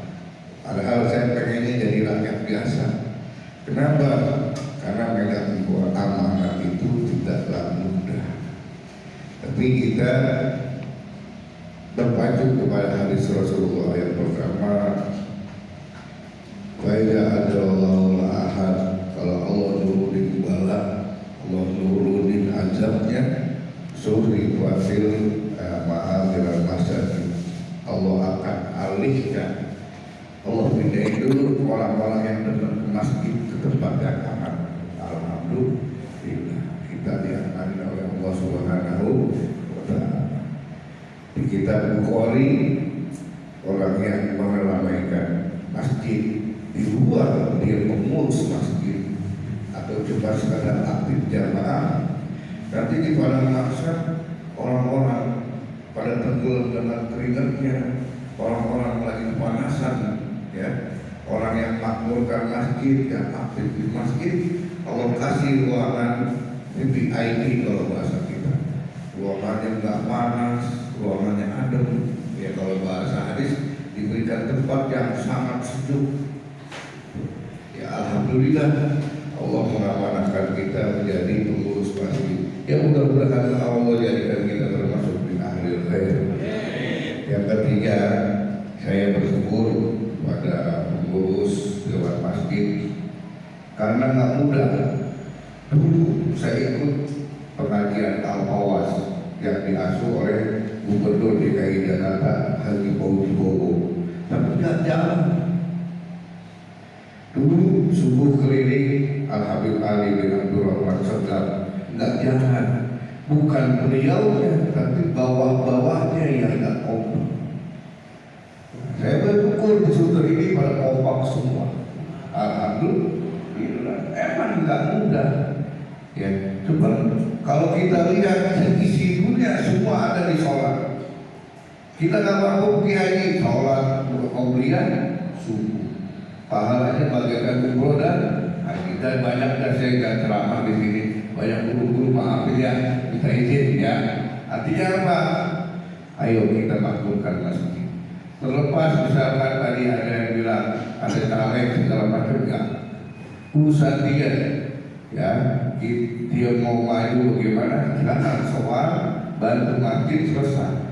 [SPEAKER 5] Padahal saya pengennya jadi rakyat biasa. Kenapa? Karena megang sebuah amanah itu tidaklah mudah. Tapi kita berpacu kepada hadis Rasulullah yang pertama, Faiza adallahu ahad, kalau Allah nurunin bala, Allah nurunin azabnya, suri wafil ma'adiran masjid, Allah akan alihkan, Allah pindahin dulu orang-orang yang datang ke masjid ke tempat yang aman. Alhamdulillah kita diangkat oleh Allah Subhanahu wa ta'ala. Di kitab Bukhari, orang yang meramaikan masjid di luar dia pengurus masjid atau cuma sekadar aktif jamaah, nanti di padang mahsyar orang-orang pada tenggelam dengan keringatnya, orang-orang lagi kepanasan, ya, orang yang makmurkan masjid, yang aktif di masjid, Allah kasih ruangan VIP kalau bahasa kita, ruangannya nggak panas, ruangannya adem, ya kalau bahasa hadis diberikan tempat yang sangat sejuk. Ya Alhamdulillah Allah mengamanahkan kita menjadi pengurus masjid. Ya mudah-mudahan Allah jadikan kita termasuk min ahlil khair. Yang ketiga, saya bersyukur pada pengurus dewan masjid karena nggak mudah. Dulu saya ikut pengajian Al-Awas yang diasuh oleh Gubernur DKI Jakarta Haji Fauzi Bowo, tapi nggak jalan. Dulu subuh keliling Al-Habib Ali bin Abdurrahman Sadar nggak jalan, bukan beliaunya tapi bawah-bawahnya yang nggak kompak. Saya bersyukur di Suter ini pada kompak semua. Alhamdulillah, emang nggak mudah. Ya, cuman kalau kita lihat isi dunia semua ada di sholat. Kita nggak mampu pergi haji, sholat kemudian subuh. Pahalanya bagaikan umroh dan haji. Dan banyak dan saya nggak ceramah di sini. Banyak guru-guru maaf ya, kita izin ya. Artinya apa? Ayo kita makmurkan masjid. Terlepas misalkan tadi ada yang bilang ada tarawih segala macam, enggak. Urusan dia, ya. Dia mau maju bagaimana? Silakan soal bantu masjid selesai.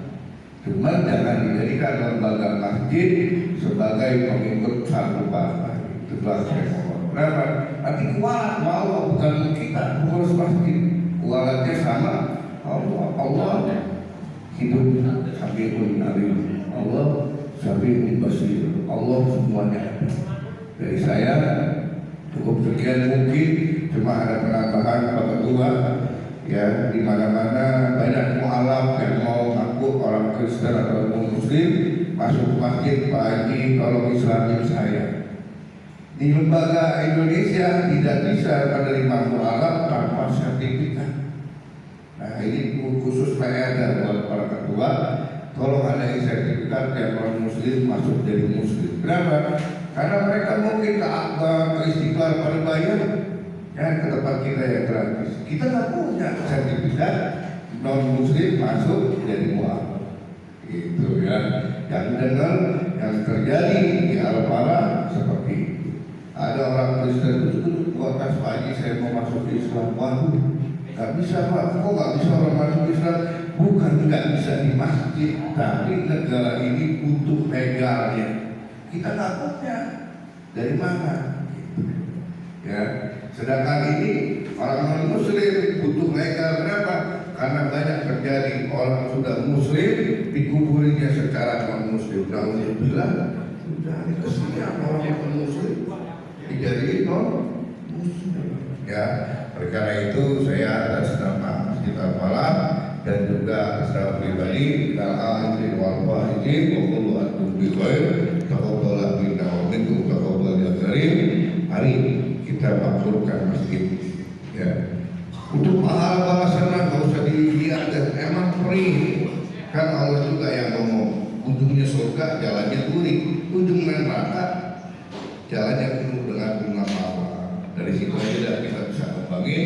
[SPEAKER 5] Cuma jangan dijadikan lembaga masjid sebagai pengikut satu partai. Itulah saya mohon. Kenapa? Nanti kualat mau bukan kita pengurus masjid. Kualatnya sama Allah hidup Sami'un Alim, Allah Sami'un Basir, Allah semuanya ada. Dari saya cukup sekian, mungkin cuma ada penambahan Pak Ketua, ya, di mana-mana banyak mualaf yang mau ngaku orang Kristen atau Muslim masuk masjid Pak Haji, kalau Islamin saya. Di lembaga Indonesia tidak bisa menerima mualaf tanpa sertifikat. Nah ini khusus saya dan buat para ketua, tolong ada sertifikat yang non muslim masuk jadi muslim. Kenapa? Karena mereka mungkin ke Istiqlal pada bayar, ya ke tempat kita yang gratis. Kita nggak punya sertifikat non muslim masuk jadi mualaf. Gitu ya. Yang dengar yang terjadi di Al-Falah seperti itu. Ada orang Kristen itu protes, Pak Haji saya mau masuk Islam. Waduh, nggak bisa Pak. Kok nggak bisa orang masuk Islam? Bukan nggak bisa di masjid, tapi negara ini butuh legalnya. Kita nggak punya. Dari mana? Ya. Sedangkan ini orang non Muslim butuh legal. Kenapa? Karena banyak terjadi orang sudah Muslim dikuburinya secara non Muslim. Alhamdulillah sudah kesian orang non Muslim dijadiin non Muslim. Ya, oleh karena itu saya atas nama Masjid Al-Falah dan juga atas nama pribadi al-aidin wal faizin wa kullu antum bi khair taqabbal minna wa minkum taqabbal ya karim. Mari kita makmurkan masjid. Ya. Untuk pahala balasannya nggak usah dilihat, emang free. Kan Allah juga yang ngomong, ujungnya surga jalannya gurih, ujung neraka jalannya penuh dengan bunga mawar. Dari situ aja kita bisa kembangin.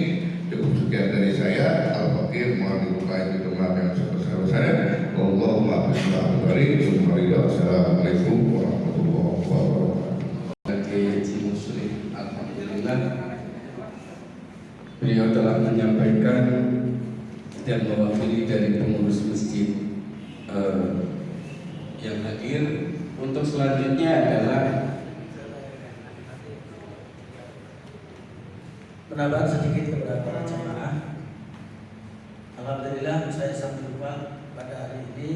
[SPEAKER 5] Cukup sekian dari saya. Al-Fakir mohon dibukain pintu maaf yang sebesar-besarnya. Allahumma bismillahirrahmanirrahim. Assalamualaikum warahmatullahi wabarakatuh.
[SPEAKER 1] Haji Muslim, alhamdulillah beliau telah menyampaikan dan mewakili dari pengurus masjid yang hadir. Untuk selanjutnya adalah
[SPEAKER 3] penambahan sedikit kepada para jamaah. Alhamdulillah saya sampai lupa pada hari ini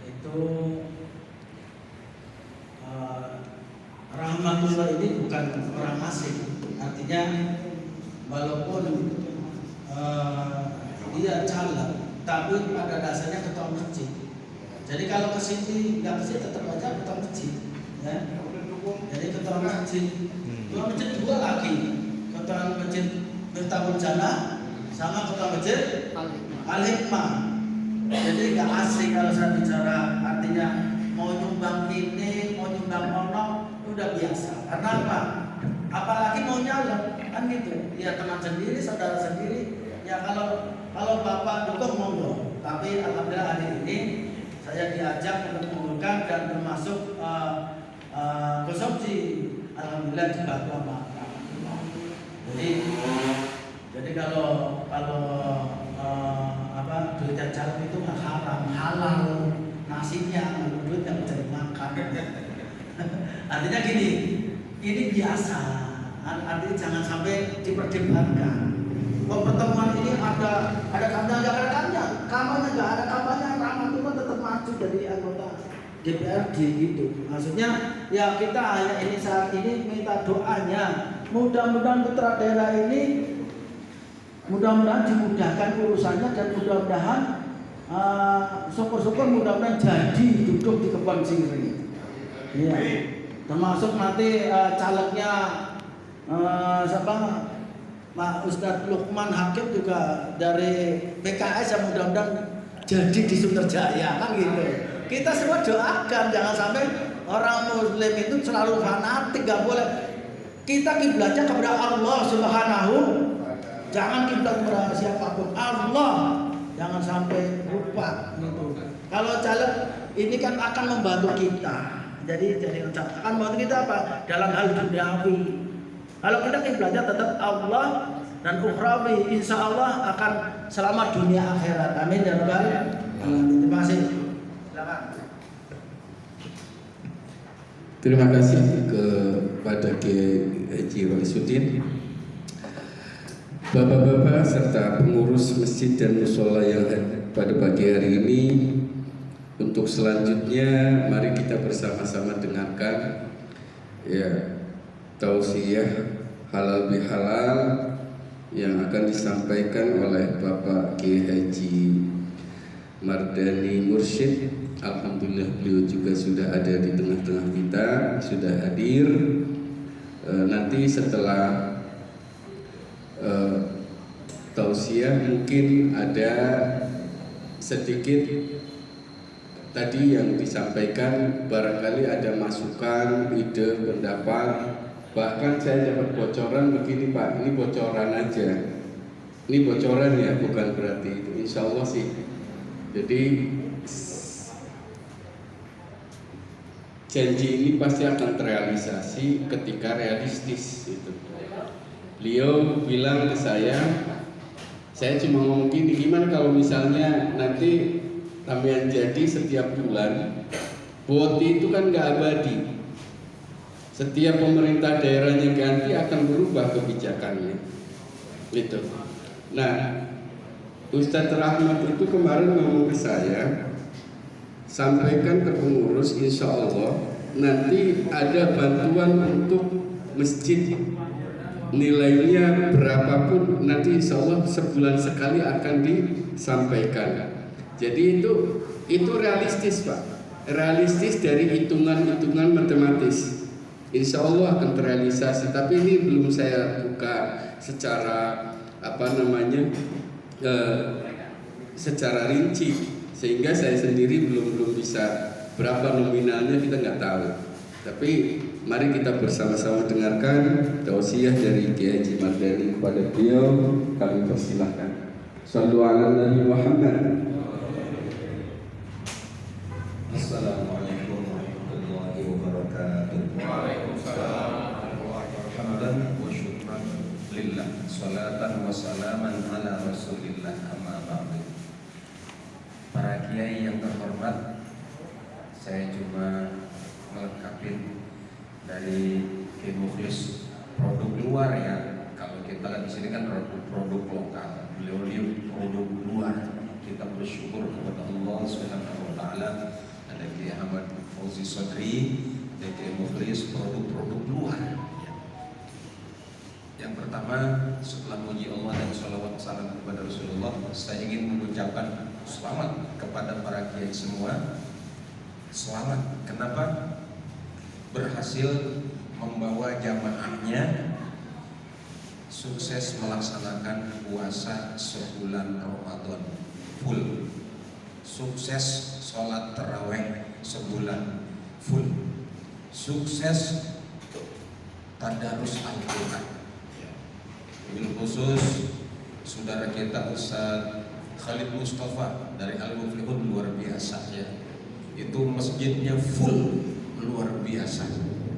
[SPEAKER 3] itu rahmatullah ini bukan orang asing. Artinya walaupun dia caleg, tapi pada dasarnya ketua masjid. Jadi kalau kesini nggak kesini tetap aja ketua masjid, ya. Jadi ketua masjid dua lagi. Ketua masjid Miftahul Jannah sama ketua masjid Al-Hikmah. Jadi nggak asing kalau saya bicara, artinya mau nyumbang ini, mau nyumbang ono, udah biasa. Karena apa? Apalagi mau nyalek kan gitu. Ya teman sendiri, saudara sendiri. Ya kalau bapak dukung monggo. Tapi alhamdulillah hari ini saya diajak untuk mengumpulkan dan termasuk konsumsi. Alhamdulillah dibantu sama. Jadi kalau duit caleg itu nggak haram, halal nasinya, duit yang bisa dimakan. Artinya gini, ini biasa. Artinya jangan sampai diperdebatkan. Pertemuan ini ada kampanye nggak ada kampanye nggak ada kampanye, Rahmatullah tetap maju jadi anggota DPRD gitu. Maksudnya ya kita hanya ini saat ini minta doanya. Mudah-mudahan putra daerah ini mudah-mudahan dimudahkan urusannya dan mudah-mudahan syukur-syukur mudah-mudahan jadi duduk di Kebon Siri. Iya. Termasuk nanti calegnya siapa? Pak Ustadz Lukman Hakim juga dari PKS yang mudah-mudahan jadi di Sunterjaya kan gitu. Kita semua doakan jangan sampai orang Muslim itu selalu fanatik, nggak boleh. Kita kiblatnya kepada Allah Subhanahu, jangan kiblat kepada siapapun, Allah. Jangan sampai lupa gitu. Kalau caleg ini kan akan membantu kita. Jadi akan membantu kita apa? Dalam hal duniawi. Kalau kita kiblatnya tetap Allah dan ukhrawi, insya Allah akan selamat dunia akhirat. Amin ya rabbal alamin. Terima kasih. Silakan.
[SPEAKER 1] terima kasih kepada Kiai Haji Roisuddin, Bapak-bapak serta pengurus masjid dan mushola yang pada pagi hari ini. Untuk selanjutnya mari kita bersama-sama dengarkan ya tausiah halal bihalal yang akan disampaikan oleh Bapak Kiai Haji Mardani Mursyid. Alhamdulillah beliau juga sudah ada di tengah-tengah kita, sudah hadir. nanti setelah tausiah mungkin ada sedikit tadi yang disampaikan, barangkali ada masukan, ide, pendapat. Bahkan saya dapat bocoran begini Pak, ini bocoran aja. Ini bocoran ya, bukan berarti itu. Insya Allah sih. Jadi janji ini pasti akan terrealisasi ketika realistis itu. Beliau bilang ke saya cuma ngomong gini, gimana kalau misalnya nanti Tamiang jadi setiap bulan, BOTI itu kan nggak abadi. Setiap pemerintah daerahnya ganti akan berubah kebijakannya. Gitu. Nah, Ustadz Rahmat itu kemarin ngomong ke saya, sampaikan ke pengurus, insya Allah nanti ada bantuan untuk masjid, nilainya berapapun nanti insya Allah sebulan sekali akan disampaikan. Jadi itu realistis Pak, realistis dari hitungan-hitungan matematis. Insya Allah akan terrealisasi. Tapi ini belum saya buka secara secara rinci, sehingga saya sendiri belum bisa berapa nominalnya, kita nggak tahu. Tapi mari kita bersama-sama dengarkan tausiah dari Kiai Haji Mardani kepada beliau. Kami persilahkan. Shallu ala Nabi Muhammad.
[SPEAKER 2] Assalamualaikum warahmatullahi wabarakatuh.
[SPEAKER 4] Waalaikumsalam.
[SPEAKER 2] Hamdan wa syukran lillah, salatan wa salaman ala rasulillah, amma ba'du. Para kiai yang terhormat, saya cuma melengkapi dari Kiai Mukhlis produk luar ya. Kalau kita lihat di sini kan produk lokal, beliau produk luar. Kita bersyukur kepada Allah Subhanahu wa taala. Ada Kiai Ahmad Fauzi Sodri, ada Kiai Mukhlis produk-produk luar. Yang pertama, setelah memuji Allah dan sholawat salam kepada Rasulullah, saya ingin mengucapkan selamat kepada para kiai semua. Selamat, kenapa? Berhasil membawa jamaahnya sukses melaksanakan puasa sebulan Ramadan full, sukses sholat taraweh sebulan full, sukses tadarus Al-Quran. Wabil khusus saudara kita Ustaz Khalid Mustafa dari Al-Muflihun, luar biasa ya. Itu masjidnya full, luar biasa.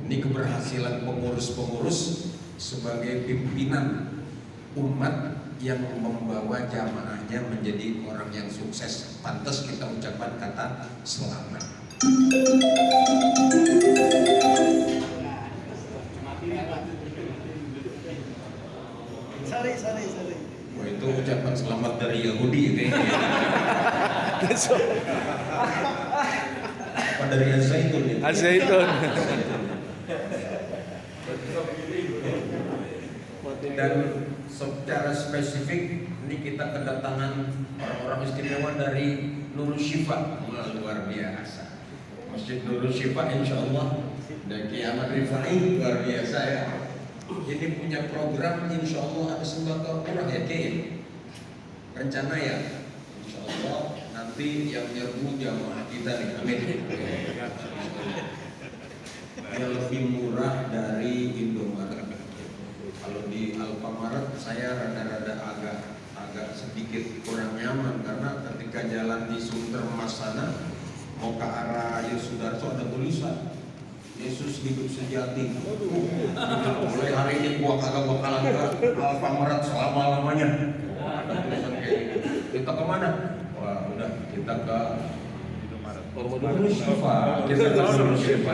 [SPEAKER 2] Ini keberhasilan pengurus-pengurus sebagai pimpinan umat yang membawa jamaahnya menjadi orang yang sukses. Pantas kita ucapkan kata selamat.
[SPEAKER 3] Sorry.
[SPEAKER 2] Wah, itu ucapan selamat dari Yahudi kayaknya. Apa dari Al-Zaitun ya?
[SPEAKER 6] Al-Zaitun.
[SPEAKER 2] Dan secara spesifik ini kita kedatangan orang-orang istimewa dari Nurul Syifa. Luar biasa. Masjid Nurul Syifa insya Allah dan Kiai Ahmad Rifai luar biasa ya. Ini punya program insya Allah ada sembako murah ya Kiai. Rencana ya insya Allah nanti yang nyerbu jamaah kita nih, amin. Yang lebih murah dari Indomaret. Kalau di Alfamaret saya rada-rada agak sedikit kurang nyaman karena ketika jalan di Sunter Mas sana mau ke arah Yosudarso ada tulisan Yesus hidup sejati. Mulai hari ini gua kagak bakalan ke Alfamaret selama-lamanya. Ada tulisan kayak gitu. Kita kemana? Wah udah kita ke Nurul Syifa. Kita ke Nurul Syifa.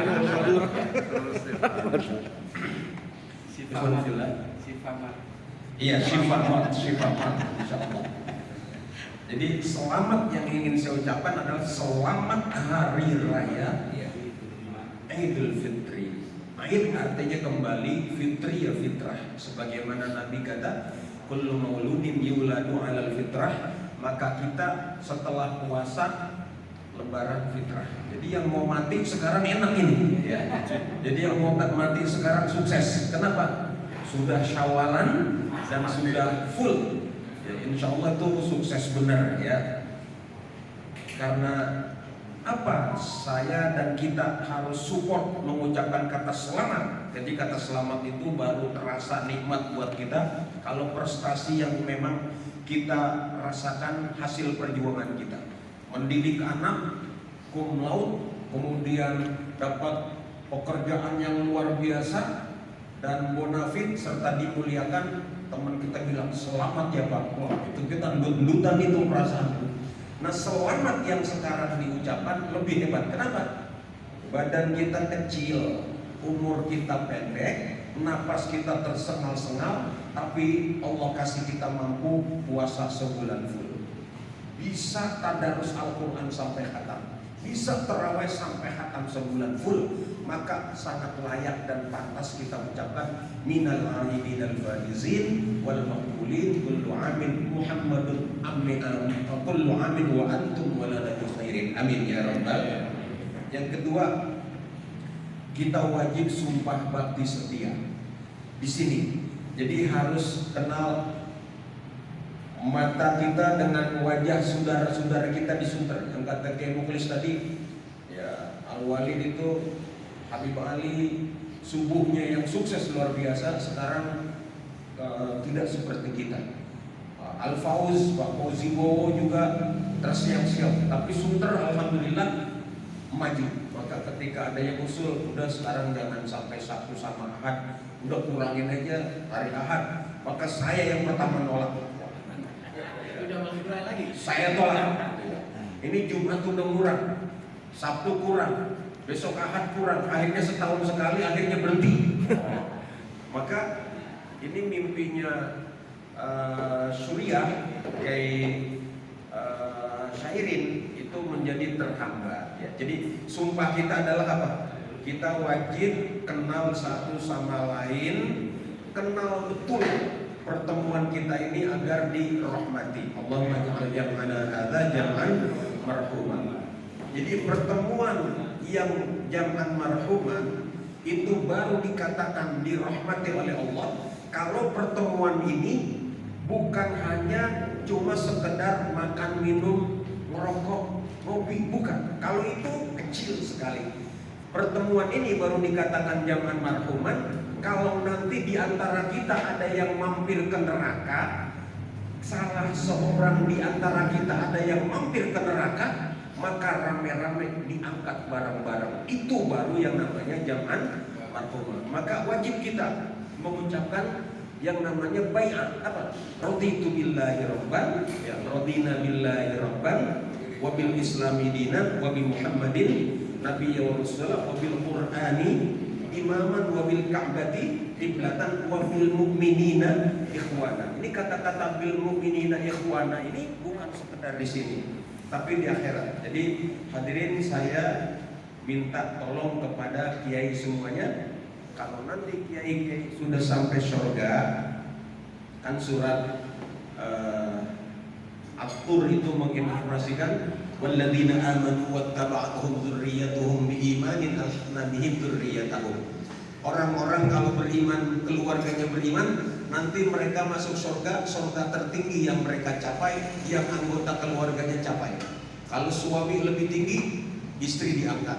[SPEAKER 2] Iya, Syifamat, insyaallah. Jadi selamat yang ingin saya ucapkan adalah selamat hari raya Idul Fitri. Aid artinya kembali, fitri ya fitrah. Sebagaimana Nabi kata, kullu mauludin yuladu alal fitrah. Maka kita setelah puasa
[SPEAKER 6] lebaran fitrah. Jadi yang mau mati sekarang enak ini ya. Jadi yang mau mati sekarang sukses. Kenapa? Sudah syawalan dan sudah full ya, insya Allah itu sukses benar ya. Karena apa? Saya dan kita harus support mengucapkan kata selamat. Jadi kata selamat itu baru terasa nikmat buat kita kalau prestasi yang memang kita rasakan hasil perjuangan kita. Mendidik anak cum laude, kemudian dapat pekerjaan yang luar biasa dan bonafit serta dimuliakan. Teman kita bilang selamat ya Pak. Wah, itu kita ndut-ndutan itu perasaan. Nah, selamat yang sekarang diucapkan lebih hebat. Kenapa? Badan kita kecil, umur kita pendek, napas kita tersengal-sengal, tapi Allah kasih kita mampu puasa sebulan full. Bisa tadarus Al-Quran sampai khatam, bisa terawih sampai khatam sebulan full, maka sangat layak dan pantas kita ucapkan minal aidin al-faizin wal maqbulin kullu amin Muhammadun amin kullu amin wa antum waladatu khairin amin ya rabbal. Yang kedua, kita wajib sumpah bakti setia di sini. Jadi harus kenal mata kita dengan wajah saudara-saudara kita di Sunter. Yang kata Kiai Mukhlis tadi, ya Al-Walid itu Habib Ali subuhnya yang sukses luar biasa, sekarang tidak seperti kita. Al-Fauz, Pak Fauzi Bowo juga tersiap-siap, tapi Sunter alhamdulillah maju. Maka ketika ada yang usul, udah sekarang jangan sampai Sabtu sama Ahad, udah kurangin aja hari Ahad. Maka saya yang pertama nolak. Saya tolak. Ini Jumat udah kurang, Sabtu kurang, besok Ahad kurang, akhirnya setahun sekali, akhirnya berhenti. Maka ini mimpinya Surya kayak Syairin itu menjadi terhambat ya. Jadi sumpah kita adalah apa? Kita wajib kenal satu sama lain, kenal betul pertemuan kita ini agar dirahmati. Allahumma ja'al jam'ana hadza jam'an marhuman. Jadi pertemuan yang jam'an marhuman itu baru dikatakan dirahmati oleh Allah kalau pertemuan ini bukan hanya cuma sekedar makan, minum, ngerokok, ngopi, bukan. Kalau itu kecil sekali. Pertemuan ini baru dikatakan jam'an marhuman kalau nanti di antara kita ada yang mampir ke neraka, salah seorang di antara kita ada yang mampir ke neraka, maka rame-rame diangkat barang-barang. Itu baru yang namanya jam'an marhuman. Maka wajib kita mengucapkan yang namanya bai'ah. Apa? Raditu billahi rabban, ya radina billahi rabban, wa bil islami dinan, wa bi Muhammadin nabiyya wa rasulah, wa bil qur'ani imaman, wa bil ka'bati qiblatan, wa bil mu'minina ikhwana. Ini kata-kata bil mu'minina ikhwana ini bukan sekedar di sini, tapi di akhirat. Jadi hadirin, saya minta tolong kepada kiai semuanya, kalau nanti kiai sudah sampai surga, kan surat At-Tur itu menginformasikan walladzina amanu wattaba'atuhum dzurriyyatuhum biimanin alhaqna bihim dzurriyyatahum. Orang-orang kalau beriman, keluarganya beriman, nanti mereka masuk surga, surga tertinggi yang mereka capai, yang anggota keluarganya capai. Kalau suami lebih tinggi, istri diangkat.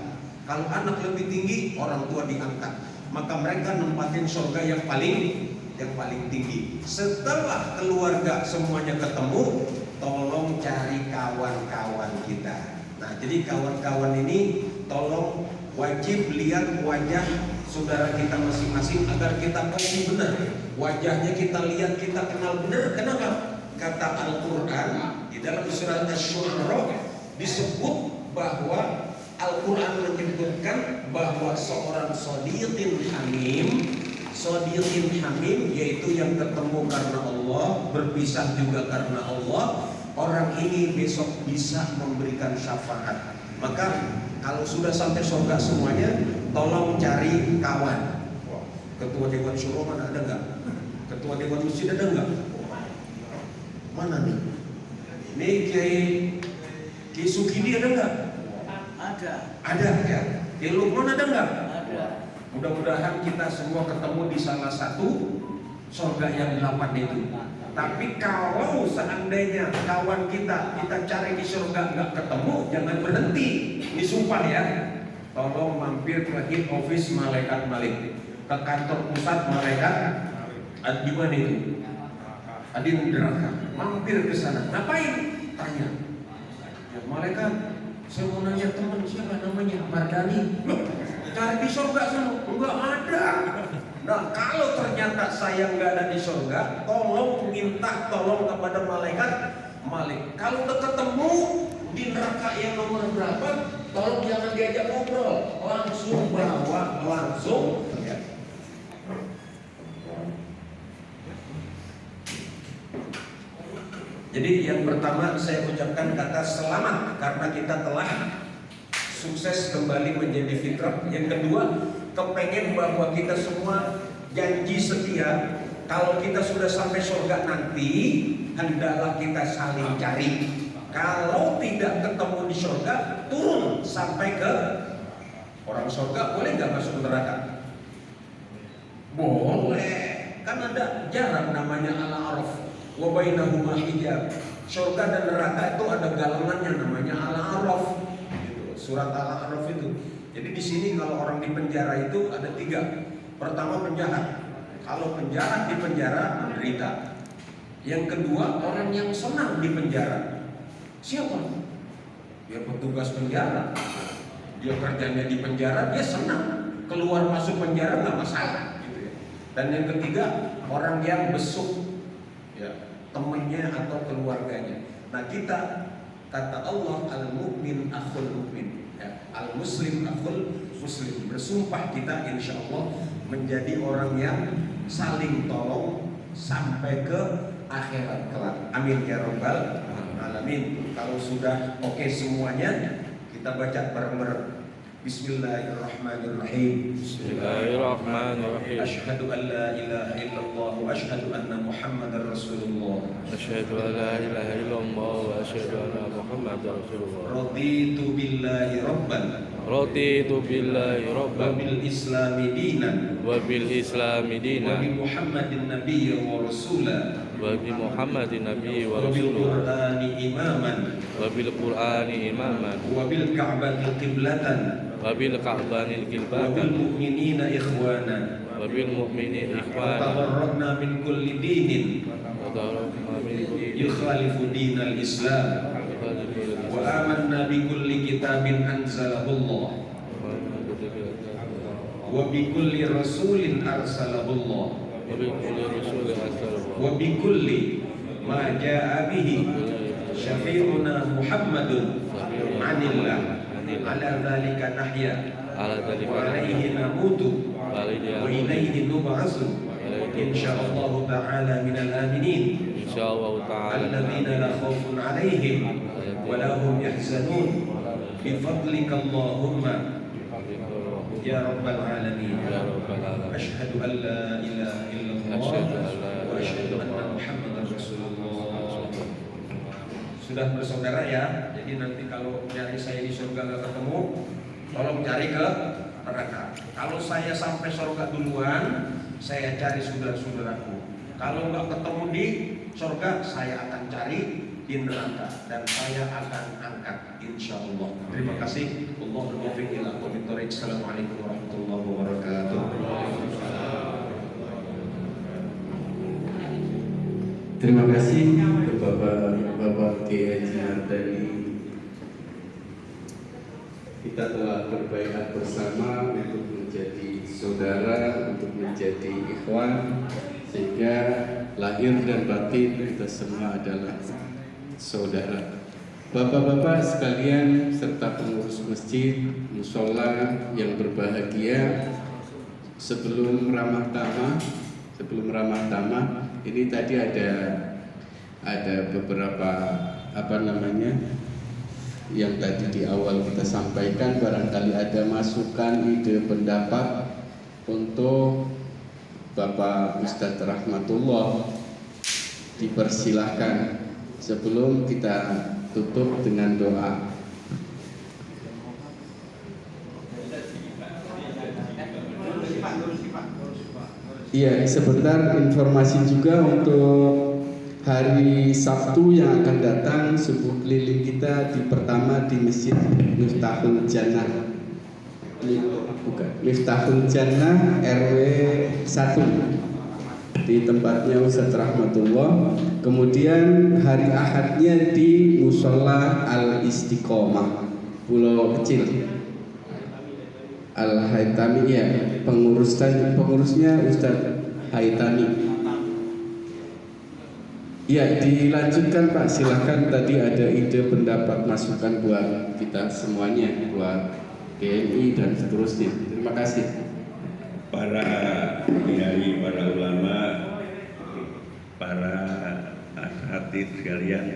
[SPEAKER 6] Kalau anak lebih tinggi, orang tua diangkat. Maka mereka nempatin surga yang paling tinggi. Setelah keluarga semuanya ketemu, tolong cari kawan-kawan kita. Nah, jadi kawan-kawan ini tolong wajib lihat wajah saudara kita masing-masing agar kita pasti benar. Wajahnya kita lihat, kita kenal benar. Kenapa? Kata Al-Quran di dalam surat Asy-Syu'ara disebut bahwa Al-Quran menyebutkan bahwa seorang shodiqin hamim, yaitu yang ketemu karena Allah, berpisah juga karena Allah. Orang ini besok bisa memberikan syafaat. Maka kalau sudah sampai surga semuanya, tolong cari kawan. Ketua Dewan Syuro mana ada nggak? Ketua Dewan Masjid ada nggak? Mana nih? Nih Kiai Sukidi ada nggak? Ada ya. Di Luqman ada nggak?
[SPEAKER 3] Ada.
[SPEAKER 6] Mudah-mudahan kita semua ketemu di salah satu surga yang 8 itu. Tapi kalau seandainya kawan kita cari di surga nggak ketemu, jangan berhenti. Ini sumpah ya. Tolong mampir ke head office malaikat Malik, ke kantor pusat malaikat di mana itu? Di neraka. Mampir ke sana. Ngapain? Tanya. Ya, malaikat, saya mau nanya teman siapa namanya Mardani. Cari di surga sana. Enggak ada. Nah, kalau ternyata saya nggak ada di surga, tolong minta tolong kepada malaikat Malik. Kalau udah ketemu di neraka yang nomor berapa, tolong jangan diajak ngobrol, langsung bawa, langsung. Ya. Jadi yang pertama saya ucapkan kata selamat karena kita telah sukses kembali menjadi fitrah. Yang kedua, kepengen bahwa kita semua janji setia. Kalau kita sudah sampai surga nanti, hendaklah kita saling cari. Kalau tidak ketemu di surga, turun sampai ke orang surga. Boleh nggak masuk neraka? Boleh. Kan ada jarak namanya al-araf wa bainahuma hijab. Surga dan neraka itu ada galangannya namanya al-araf. Surat Al-A'raf itu. Jadi di sini kalau orang di penjara itu ada 3. Pertama penjahat. Kalau penjahat di penjara menderita. Yang kedua orang yang senang di penjara. Siapa? Ya petugas penjara. Dia kerjanya di penjara, dia senang. Keluar masuk penjara nggak masalah. Gitu ya. Dan yang ketiga orang yang besuk, ya temannya atau keluarganya. Nah kita kata Allah, al-mu'min akhul mu'min, ya, al-muslim akhul muslim. Bersumpah kita insya Allah menjadi orang yang saling tolong sampai ke akhirat kelak. Amin ya rabbal alamin. Kalau sudah oke semuanya, kita baca bareng-bareng. Bismillahirrahmanirrahim.
[SPEAKER 7] Bismillahirrahmanirrahim.
[SPEAKER 6] Asyhadu an la ilaha illallah wa asyhadu anna Muhammadar Rasulullah.
[SPEAKER 7] Asyhadu an la ilaha illallah wa asyhadu anna Muhammadar Rasulullah.
[SPEAKER 6] Raditu billahi rabban
[SPEAKER 7] Raditu billahi
[SPEAKER 6] wa
[SPEAKER 7] rabban
[SPEAKER 6] bil islami dinan
[SPEAKER 7] wa bil islami
[SPEAKER 6] wa
[SPEAKER 7] dinan
[SPEAKER 6] bi Muhammadin nabiyyan wa rasula
[SPEAKER 7] wa bi Muhammadin nabiyyi wa
[SPEAKER 6] wa bil
[SPEAKER 7] rasulullah
[SPEAKER 6] Qur'ani imaman
[SPEAKER 7] wa bil Qur'ani imaman
[SPEAKER 6] wa bil Ka'bati qiblatan
[SPEAKER 7] wa bil Ka'banil
[SPEAKER 6] wa bil
[SPEAKER 7] qibatan
[SPEAKER 6] mu'minina ikhwana
[SPEAKER 7] wa bil mu'minin
[SPEAKER 6] wa
[SPEAKER 7] ikhwana
[SPEAKER 6] tabarra'na min kulli dinin
[SPEAKER 7] wa tarakna min kulli
[SPEAKER 6] yukhalifu dinal Islam wa amanna bi kulli kitabin anzalahu Allah wa bi kulli rasulin arsalahu Allah
[SPEAKER 7] wa bi kulli rasulin arsalahu
[SPEAKER 6] wa bi kulli ma jaa bihi syafi'una Muhammadun anillah ala dzalika nahya
[SPEAKER 7] ala
[SPEAKER 6] wa
[SPEAKER 7] dzalika
[SPEAKER 6] alaihi namutu wa ilaihi nub'atsu insyaallah ta'ala minal aminin
[SPEAKER 7] insyaallah ta'ala
[SPEAKER 6] alladzina la khaufun alaihim wa la hum yahzanun bi fadlika Allahumma ya rabbal alamin.
[SPEAKER 7] ya rabbal alamin.
[SPEAKER 6] Asyhadu an la ilaha illallah wa asyhadu anna Muhammadar Rasulullah. Sudah bersaudara ya. Jadi nanti kalau nyari saya di surga nggak ketemu, tolong cari ke neraka. Kalau saya sampai surga duluan, saya cari saudara-saudaraku. Kalau nggak ketemu di surga, saya akan cari di neraka dan saya akan angkat insya Allah. Terima kasih. Allahumma muwaffiq ila aqwamit thoriq. Assalamualaikum warahmatullahi wabarakatuh.
[SPEAKER 1] Terima kasih Bapak Kiai Haji Mardani. Kita telah berbaikat bersama untuk menjadi saudara, untuk menjadi ikhwan, sehingga lahir dan batin kita semua adalah saudara. Bapak-bapak sekalian serta pengurus masjid, musola yang berbahagia, sebelum ramah tamah, ini tadi ada beberapa yang tadi di awal kita sampaikan. Barangkali ada masukan, ide, pendapat untuk Bapak Ustadz Rahmatullah, dipersilahkan sebelum kita tutup dengan doa.
[SPEAKER 8] Iya, sebentar informasi juga untuk hari Sabtu yang akan datang, subuh keliling kita pertama di Masjid Miftahul Jannah. Bukan, Miftahul Jannah RW 1 di tempatnya Ustaz Rahmatullah. Kemudian hari Ahadnya di Musola Al Istiqomah Pulau Kecil Al Haitami, ya, pengurusnya Ustaz Haitami. Ya, dilanjutkan Pak, silahkan. Tadi ada ide, pendapat, masukan buat kita semuanya, buat GMI dan seterusnya. Terima kasih.
[SPEAKER 9] Para kiai, para ulama, para hadirin sekalian,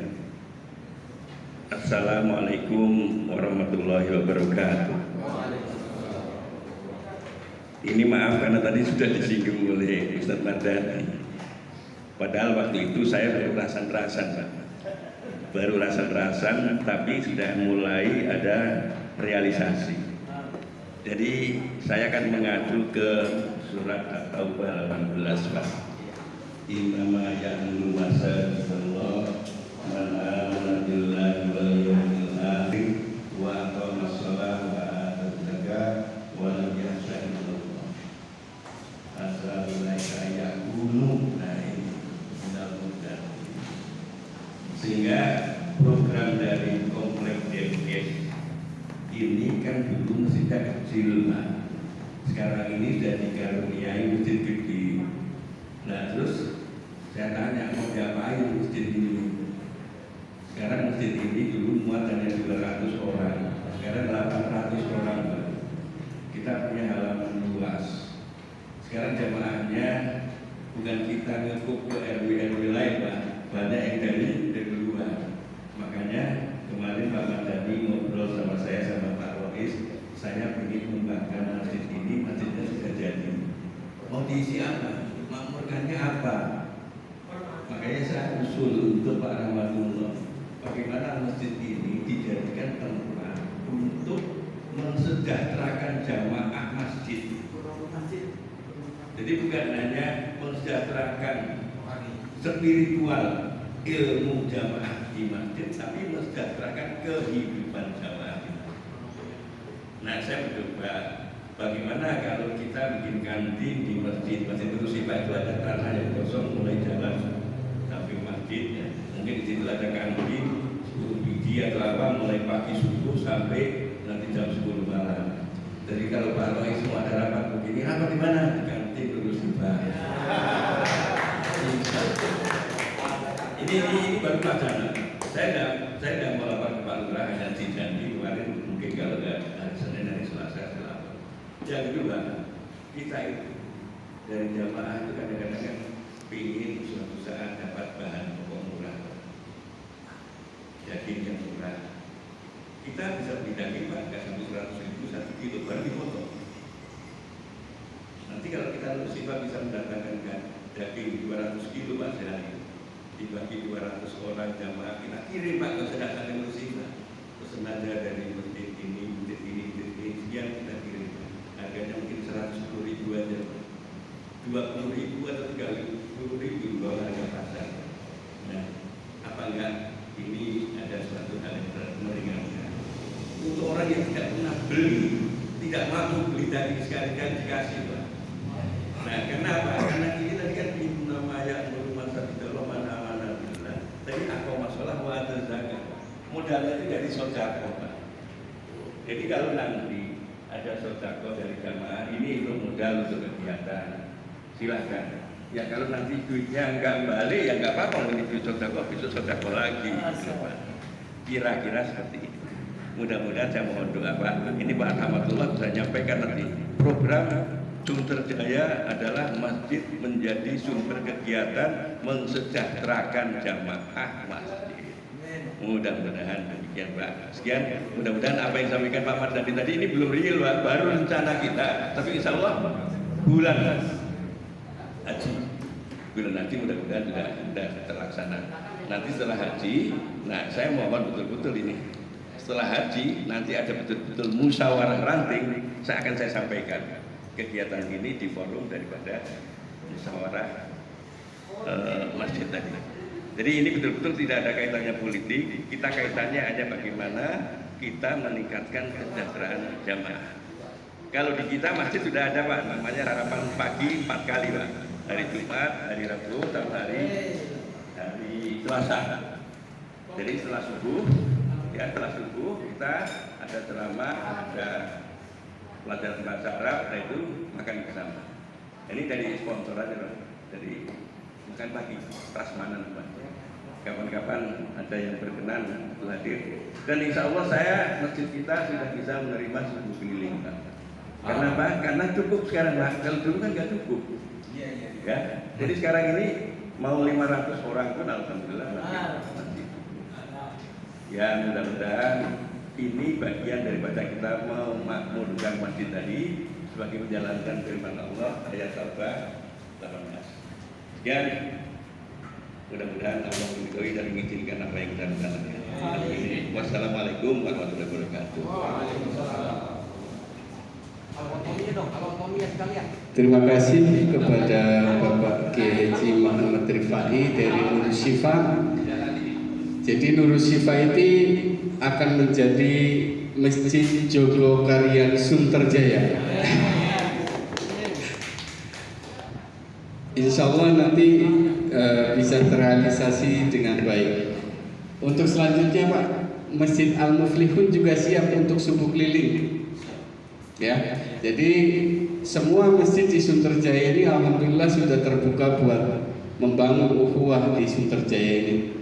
[SPEAKER 9] Assalamualaikum warahmatullahi wabarakatuh. Ini maaf karena tadi sudah disinggung oleh Ustadz Mardhani. Padahal waktu itu saya baru rasan-rasan, Pak. Baru rasan-rasan, tapi sudah mulai ada realisasi. Jadi saya akan mengacu ke surat At-Taubah 18, Pak. Innama ya'muru masajidallah man amana billahi wal yawmil akhir wa aqama shalah wa ata zakat wa lam yakhsha illallah. Asa ulaika yakunu sehingga program dari komplek DMS ini kan dulu masih kecil, Pak. Sekarang ini sudah dikaruniai masjid gede. Nah terus saya tanya, mau diapain masjid ini? Sekarang masjid ini dulu muatannya 200 orang, sekarang 800 orang, Pak. Kita punya halaman luas. Sekarang jamaahnya bukan kita ngekuk ke RW-RW lain, Pak. Banyak yang dari luar. Makanya kemarin Pak Mardhani ngobrol sama saya, sama Pak Rois, saya ingin mengembangkan masjid ini. Masjidnya sudah jadi, mau diisi apa? Makmurkannya apa? Makanya saya usul untuk Pak Rahmatullah, bagaimana masjid ini dijadikan tempat untuk mensejahterakan jamaah masjid. Jadi bukan hanya mensejahterakan spiritual ilmu jamaah di masjid, tapi mensejahterakan kehidupan jamaah di masjid. Nah, saya mencoba bagaimana kalau kita bikin kantin di masjid terus itu ada tanah yang kosong mulai jalan samping masjid, ya. Mungkin di situ ada kantin 10 biji atau apa mulai pagi subuh sampai nanti jam 10 malam. Jadi kalau Pak Roy semua ada rapat begini, rapat di mana? Di kantin terus Ini baru wacana. Saya tidak mau lapor ke Pak Lurah dan Cijanti kemarin, mungkin kalau nggak hari Senin, hari Selasa saya lapor. Yang kedua, kita itu dari jamaah itu kadang-kadang kan ingin suatu saat dapat bahan pokok murah, daging yang murah. Kita bisa beli daging Pak, nggak sampai 100.000 1 kilo baru dipotong. Nanti kalau kita Musibah bisa mendatangkan daging 200 kilo Pak sehari, dibagi 200 orang jamaah, kita kirim Pak, kalau sudah datang Musibah, pesan aja dari masjid ini, sekian kita kirim. Harganya mungkin 110.000 aja, 20.000 atau 30.000 bawah harga pasar. Nah, apa enggak ini ada suatu hal yang meringankan untuk orang yang tidak pernah beli, tidak mampu beli daging sekali-kali dikasih Pak. Nah, kenapa? Karena ini tadi kan namanya masa tidak lo mana-mana bilang. Tadi aku masalah wadah zakat. Modalnya itu dari sodako Pak. Jadi kalau nanti ada sodako dari jamaah ini untuk modal untuk kegiatan, silahkan. Ya kalau nanti duitnya enggak balik ya enggak apa-apa, ini duit sodako besok sodako lagi. Kira-kira seperti itu. Mudah-mudahan saya mohon doa Pak. Ini Pak Rahmatullah sudah nyampaikan nanti program Sunter Jaya adalah masjid menjadi sumber kegiatan mensejahterakan jamaah masjid. Mudah-mudahan demikian Pak. Sekian, mudah-mudahan apa yang disampaikan Pak Mardhani tadi ini belum real Pak, baru rencana kita. Tapi insya Allah bulan haji, mudah-mudahan sudah terlaksana. Nanti setelah haji, nah saya mohon betul-betul ini. Setelah haji nanti ada betul-betul musyawarah ranting, saya sampaikan kegiatan ini di forum daripada musyawarah masjid tadi. Jadi ini betul-betul tidak ada kaitannya politik, kita kaitannya hanya bagaimana kita meningkatkan kesejahteraan jamaah. Kalau di kita masjid sudah ada Pak, namanya sarapan pagi 4 kali Pak. Hari Jumat, hari Rabu, sama hari Selasa. Jadi setelah subuh kita ada ceramah, ada pelajaran bahasa Arab, nah itu makan bersama. Ini dari sponsor aja Pak, dari makan pagi, prasmanan Pak. Kapan-kapan ada yang berkenan untuk hadir. Dan insya Allah masjid kita sudah bisa menerima subuh keliling Pak. Karena apa? Karena cukup sekarang Pak. Kalau dulu kan nggak cukup. Ya. Jadi sekarang ini mau 500 orang pun alhamdulillah masih. Ya mudah-mudahan ini bagian daripada kita memakmurkan masjid tadi sebagai menjalankan firman Allah ayat 18. Sekian. Mudah-mudahan Allah meridhoi dan mengizinkan apa yang kita lakukan. Wassalamualaikum warahmatullahi wabarakatuh.
[SPEAKER 8] Terima kasih kepada Bapak Kiai Haji Muhammad Rifai dari Nurul Syifa. Jadi Nurul Syifa ini akan menjadi Masjid Joglokaryan Sunterjaya. Insya Allah nanti bisa terrealisasi dengan baik. Untuk selanjutnya Pak, Masjid Al-Muflihun juga siap untuk subuh keliling. Ya, jadi semua masjid di Sunterjaya ini alhamdulillah sudah terbuka buat membangun ukhuwah di Sunterjaya ini.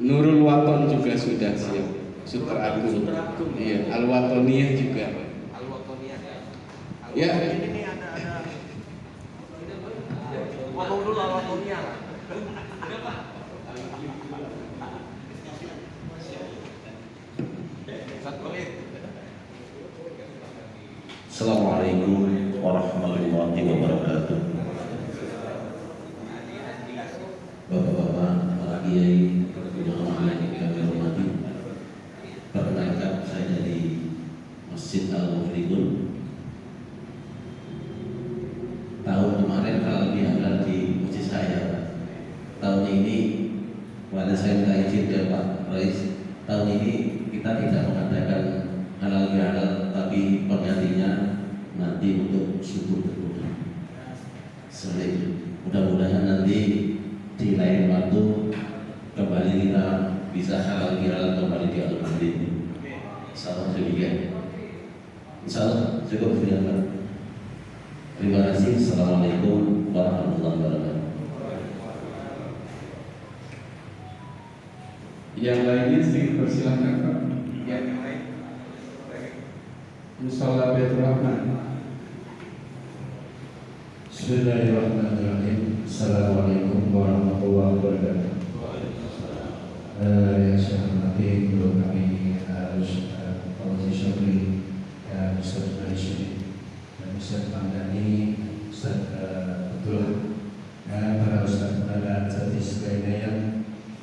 [SPEAKER 8] Nurul Waton juga sudah siap, Suter Agung, iya, Al-Watoniyah juga. Ya.
[SPEAKER 4] Ngomong dulu Al-Watoniyah.
[SPEAKER 10] Assalamualaikum warahmatullahi wabarakatuh. Bapak-bapak, para kiai, ulama yang kami hormati. Perkenalkan, saya dari Masjid Al-Muflihun. Tahun kemarin halal bihalal diuji saya. Tahun ini, pada saya minta izin dari Pak Rais. Tahun ini kita tidak mengadakan halal bihalal, tapi penggantinya nanti untuk subuh berbuka. Mudah-mudahan nanti di lain waktu kembali kita bisa halal bihalal kembali di Al-Madin. Insyaallah demikian. Insyaallah cukup sekian. Terima kasih. Assalamualaikum warahmatullahi wabarakatuh.
[SPEAKER 8] Yang lainnya sedikit persilahkan Pak.
[SPEAKER 4] Yang lain.
[SPEAKER 8] Musholla Baitur Rahman.
[SPEAKER 11] Bismillahirrahmanirrahim. Assalamualaikum warahmatullahi wabarakatuh. Yang saya hormati guru kami Fauzi Syukri dan Ustaz Mahysyid dan Ustaz Mangdani, Ustaz Betul, dan para Ustaz dan Ustaz sekalian yang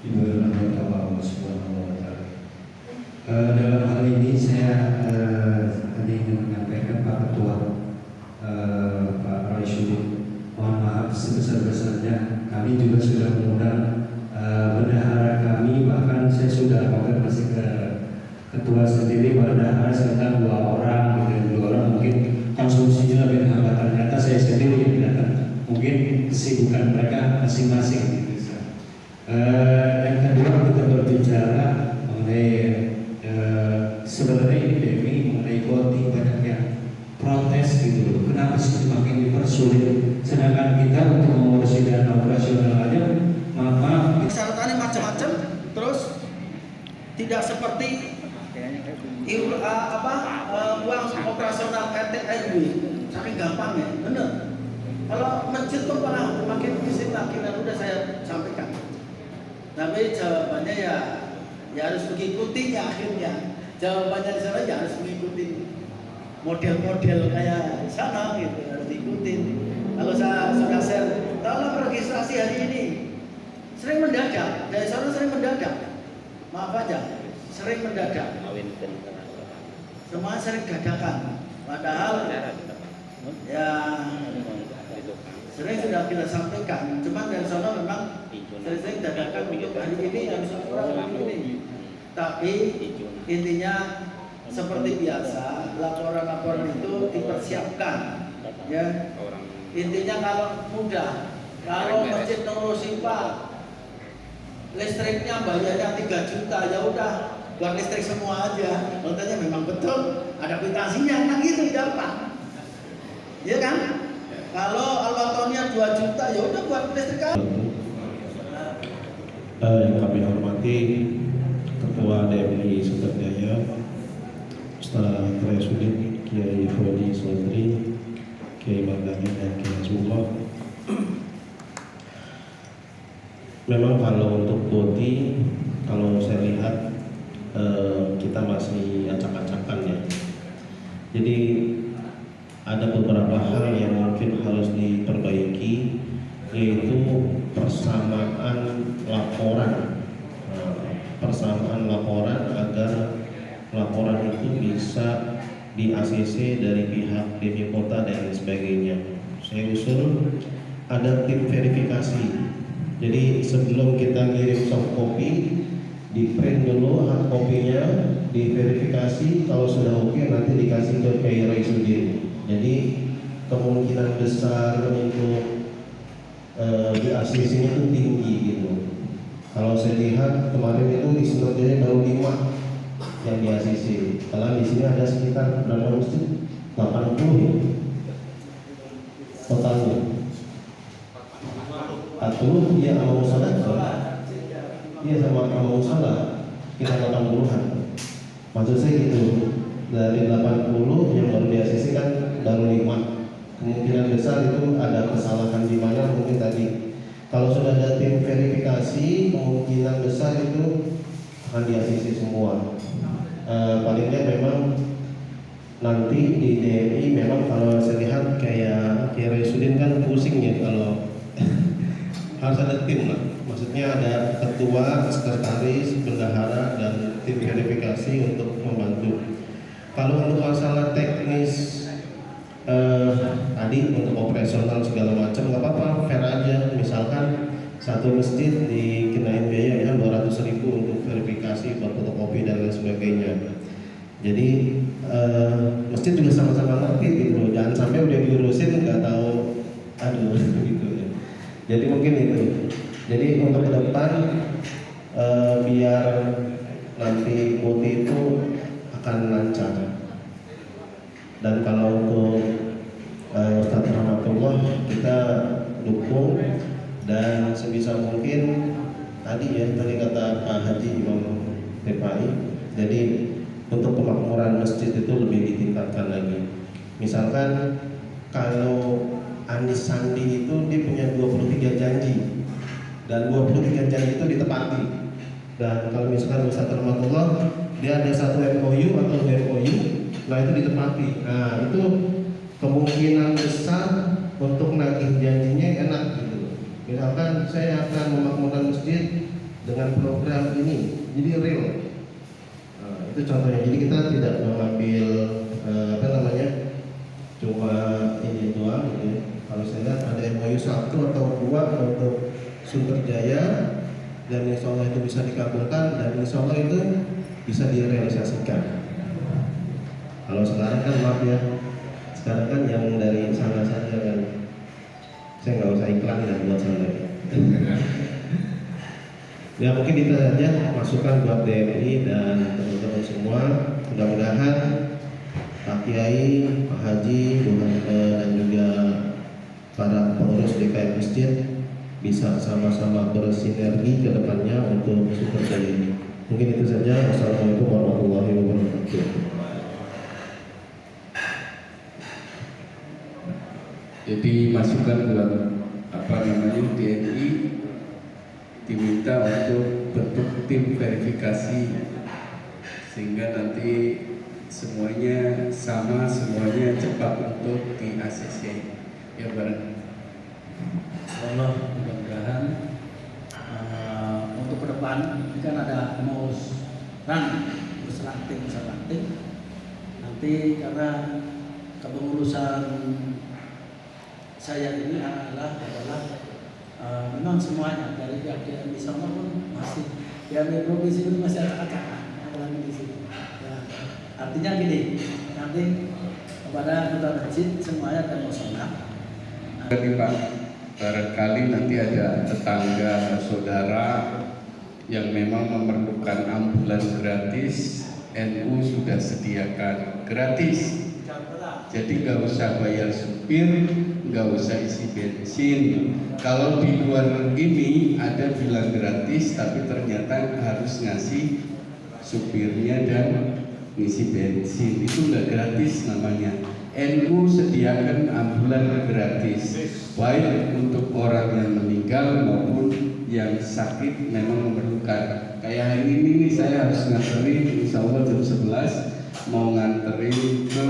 [SPEAKER 11] diberkahi Allah Subhanahu wa Ta'ala. Dalam hal ini saya ingin menyampaikan Pak Ketua, Pak Raisyudin, mohon maaf sebesar-besarnya. Kami juga sudah mengundang bendahara kami, bahkan saya sudah konfirmasi ke ketua sendiri, bendahara sekitar 2 orang, dan 2 orang mungkin konsumsinya lebih hambat. Ternyata saya sendiri yang datang, mungkin kesibukan mereka masing-masing. Yang kedua, kita berbicara mengenai sebenarnya ini demi mengenai voting, banyak yang protes gitu. Kenapa semakin dipersulit, sedangkan kita untuk mengurusi dana operasional aja maka
[SPEAKER 3] syaratnya macam-macam, terus tidak seperti uang operasional RTRW, saking gampangnya, bener. Kalau masjid tuh makin fisik lagi, dan udah saya sampaikan. Tapi jawabannya ya harus mengikuti ya akhirnya. Jawabannya di sana ya harus mengikuti model-model kayak sana gitu, harus diikuti. Kalau saya sudah share, tolong registrasi hari ini, sering mendadak, dari sana sering mendadak. Maaf aja, sering mendadak. Semua sering dadakan. Padahal ya Sebenarnya sudah kita sampaikan, cuman dari sana memang sering dadakan untuk hari ini yang kurang ini. Tapi intinya seperti biasa, laporan-laporan itu dipersiapkan. Ya, intinya kalau mudah, kalau Masjid Nurul Sipa listriknya bayarnya 3 juta, ya udah buat listrik semua aja. Katanya memang betul ada kuitansinya, kan gitu dapat. Iya kan? Kalau Al-Watonnya 2 juta, ya udah buat listrik aja.
[SPEAKER 11] Yang kami hormati Ketua DMI Suterjaya Ustaz Trayasudin Kiai Fodi Sodri, Kiai Mardani dan Kiai Hasbullah. Memang kalau untuk Boti, kalau saya lihat kita masih acak-acakan ya. Jadi ada beberapa hal yang mungkin harus diperbaiki, yaitu persamaan laporan agar laporan itu bisa di ACC dari pihak DP Kota dan sebagainya. Saya usul ada tim verifikasi. Jadi sebelum kita kirim soft copy, di print dulu hard copy-nya, diverifikasi, kalau sudah oke nanti dikasih ke Kiai Raisuddin. Jadi kemungkinan besar untuk di ACC-nya itu tinggi gitu. Kalau saya lihat kemarin itu di Suterjaya baru 5 yang di ACC. Kalau di sini ada sekitar berapa masjid? 80 ya totalnya. 40 ya sama musola. Iya sama musola kita 80-an. Maksud saya gitu, dari 80 yang baru di ACC kan baru 5. Kemungkinan besar itu ada kesalahan di mana mungkin tadi. Kalau sudah ada tim verifikasi, kemungkinan besar itu akan di ACC semua. Palingnya memang nanti di DMI memang kalau saya lihat kayak Kiai Raisuddin kan pusing ya kalau harus ada tim lah. Maksudnya ada ketua, sekretaris, bendahara dan tim verifikasi untuk membantu. Kalau untuk masalah teknis tadi untuk operasional segala macam nggak apa-apa, fair aja. Misalkan satu masjid dikenain biaya kan 200.000 untuk verifikasi, buat fotokopi dan lain sebagainya. Jadi masjid juga sama-sama ngerti gitu, jangan sampai udah diurusin nggak tahu, aduh gitu ya. Jadi mungkin itu. Jadi untuk ke depan biar nanti Boti itu akan lancar. Dan kalau untuk Ustaz Rahmatullah kita dukung dan sebisa mungkin tadi kata Pak Haji Imam TPI, jadi untuk kemakmuran masjid itu lebih ditingkatkan lagi. Misalkan kalau Anis Sandi itu dia punya 23 janji dan 23 janji itu ditepati. Dan kalau misalkan Ustaz Rahmatullah dia ada satu MOU atau MOU, nah itu ditepati. Nah itu kemungkinan besar untuk nagih janjinya enak gitu. Misalkan saya akan memakmurkan masjid dengan program ini, jadi real. Nah, itu contohnya. Jadi kita tidak mengambil cuma ini doang gitu ya. Kalau saya lihat ada MOU 1 atau 2 untuk Suterjaya, dan insya Allah itu bisa dikabulkan dan insya Allah itu bisa direalisasikan. Kalau sekarang kan maaf ya, sekarang kan yang dari sana saja kan, saya nggak usah iklan dan buat sana. Ya mungkin itu saja masukan buat DMI dan teman-teman semua. Mudah-mudahan Pak Kiai, Pak Haji, dan juga para pengurus DKM Masjid bisa sama-sama bersinergi ke depannya untuk Suterjaya ini. Mungkin itu saja. Wassalamualaikum warahmatullahi wabarakatuh.
[SPEAKER 1] Jadi masukan buat DMI diminta untuk bentuk tim verifikasi sehingga nanti semuanya sama, semuanya cepat untuk di ACC ya bareng.
[SPEAKER 12] Insyaallah mudah-mudahan untuk ke depan ini kan ada mau berselanting nanti karena kepengurusan saya ini adalah memang semuanya dari pihak DMI Songo pun masih DMI provinsi pun masih acak-acakan apalagi di sini. Ya, artinya gini, nanti kepada ketua masjid semuanya akan sholat.
[SPEAKER 8] Jadi Pak, barangkali nanti ada tetangga atau saudara yang memang memerlukan ambulan gratis, NU sudah sediakan gratis. Jadi nggak usah bayar supir, nggak usah isi bensin. Kalau di luar ini ada bilang gratis, tapi ternyata harus ngasih supirnya dan ngisi bensin. Itu nggak gratis namanya. NU sediakan ambulan gratis, baik untuk orang yang meninggal maupun yang sakit memang memerlukan. Kayak hari ini nih saya harus nganterin, insya Allah jam 11 mau nganterin ke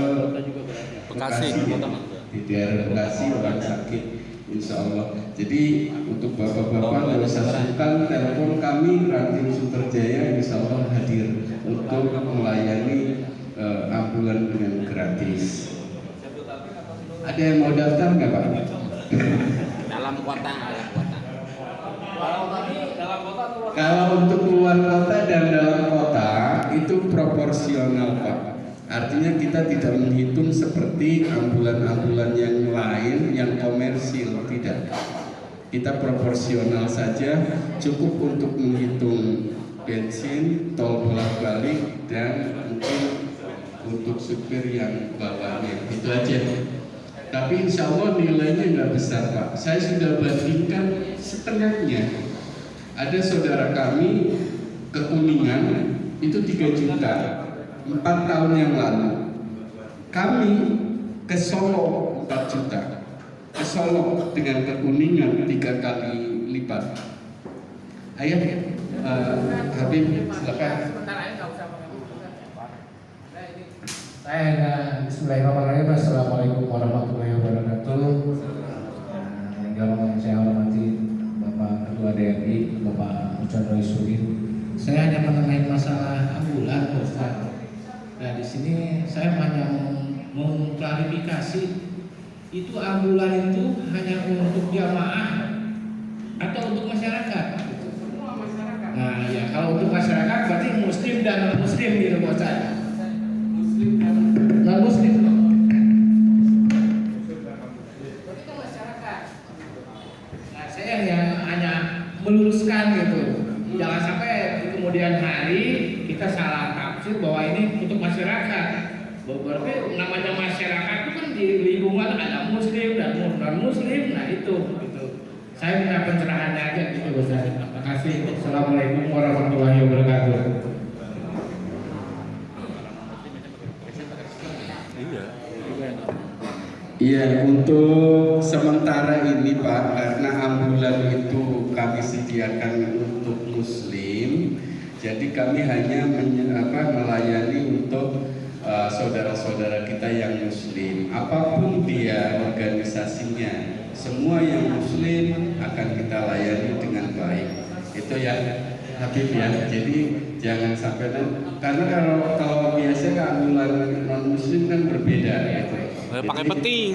[SPEAKER 8] Bekasi, di daerah Bekasi orang sakit, insya Allah. Jadi untuk bapak-bapak nggak usah sungkan, telepon kami Ranting Suterjaya, insya Allah hadir untuk melayani ambulan dengan gratis. Ada yang mau daftar nggak Pak?
[SPEAKER 7] Dalam kota.
[SPEAKER 8] Kalau untuk luar kota dan dalam kota itu proporsional Pak. Artinya kita tidak menghitung seperti ambulan-ambulan yang lain yang komersil, tidak. Kita proporsional saja, cukup untuk menghitung bensin, tol bolak-balik, dan mungkin untuk supir yang bawanya. Itu aja. Tapi insya Allah nilainya nggak besar Pak. Saya sudah bandingkan setengahnya. Ada saudara kami ke Kuningan itu 3 juta 4 tahun yang lalu. Kami ke Solo 4 juta. Ke Solo dengan ke Kuningan 3 kali lipat. Ayo Habib silakan.
[SPEAKER 11] Bismillahirrahmanirrahim. Assalamualaikum warahmatullahi wabarakatuh. Yang saya hormati Bapak Ketua DRI, Bapak Chandra Isudin. Saya hanya mengenai masalah ambulan, Ustaz. Nah di sini saya hanya mau klarifikasi, itu ambulan itu hanya untuk jamaah atau untuk masyarakat? Nah ya kalau untuk masyarakat berarti muslim dan non muslim gitu Ustaz. Non muslim kok. Berarti itu masyarakat. Nah saya hanya meluruskan gitu. Jangan sampai di kemudian hari kita salah tafsir bahwa ini untuk masyarakat. Berarti namanya masyarakat itu kan di lingkungan ada muslim dan non muslim. Nah itu gitu. Saya minta pencerahannya aja gitu Ustaz. Terima kasih. Assalamualaikum warahmatullahi wabarakatuh.
[SPEAKER 8] Iya, untuk sementara ini Pak, karena ambulan itu kami sediakan untuk muslim, jadi kami hanya melayani untuk saudara-saudara kita yang muslim. Apapun dia organisasinya, semua yang muslim akan kita layani dengan baik. Itu ya Habib ya. Jadi jangan sampai karena kalau biasanya ambulan non muslim kan berbeda gitu.
[SPEAKER 7] Pakai peti.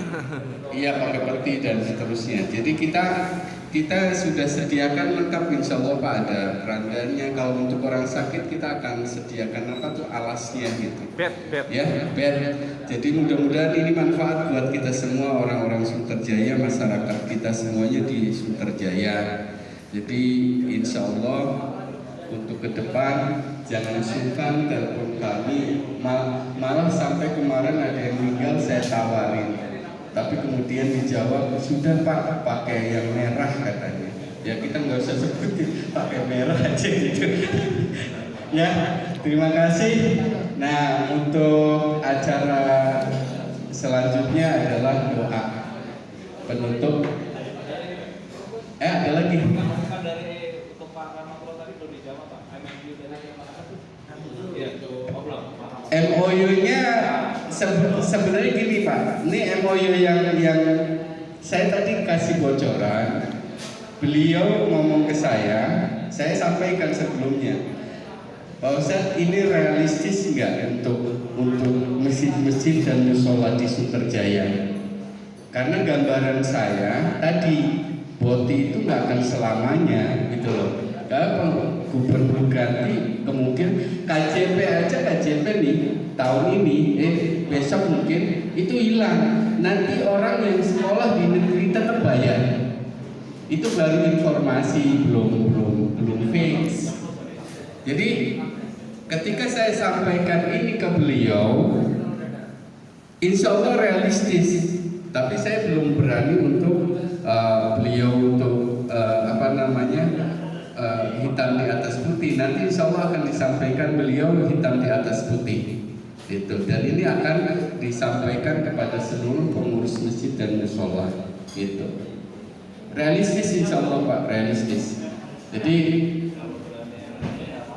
[SPEAKER 8] Iya pakai peti dan seterusnya. Jadi kita sudah sediakan lengkap insya Allah Pak, ada kerandanya. Kalau untuk orang sakit kita akan sediakan apa tuh alasnya gitu.
[SPEAKER 7] Bed.
[SPEAKER 8] Ya bed. Jadi mudah-mudahan ini manfaat buat kita semua orang-orang Suterjaya, masyarakat kita semuanya di Suterjaya. Jadi insya Allah untuk ke depan jangan sungkan telepon kami. Malah sampai kemarin ada yang meninggal saya tawarin, tapi kemudian dijawab sudah Pak pakai yang merah katanya. Ya kita nggak usah sebutin, pakai merah aja gitu. Ya terima kasih. Nah untuk acara selanjutnya adalah doa penutup. Ada lagi. MOU-nya sebenarnya gini Pak, ini MOU yang saya tadi kasih bocoran. Beliau ngomong ke saya sampaikan sebelumnya, Pak Ustadz ini realistis nggak untuk masjid-masjid dan musola di Suterjaya? Karena gambaran saya tadi Boti itu nggak akan selamanya gitu loh. Kalau gubernur ganti, kemungkinan KJP aja nih tahun ini, besok mungkin itu hilang. Nanti orang yang sekolah di negeri tetap bayar. Itu baru informasi, belum fix. Jadi ketika saya sampaikan ini ke beliau, insya Allah realistis. Tapi saya belum berani untuk beliau untuk hitam di atas putih. Nanti insya Allah akan disampaikan beliau hitam di atas putih. Gitu. Dan ini akan disampaikan kepada seluruh pengurus masjid dan mushola. Gitu. Realistis insya Allah Pak, realistis. Jadi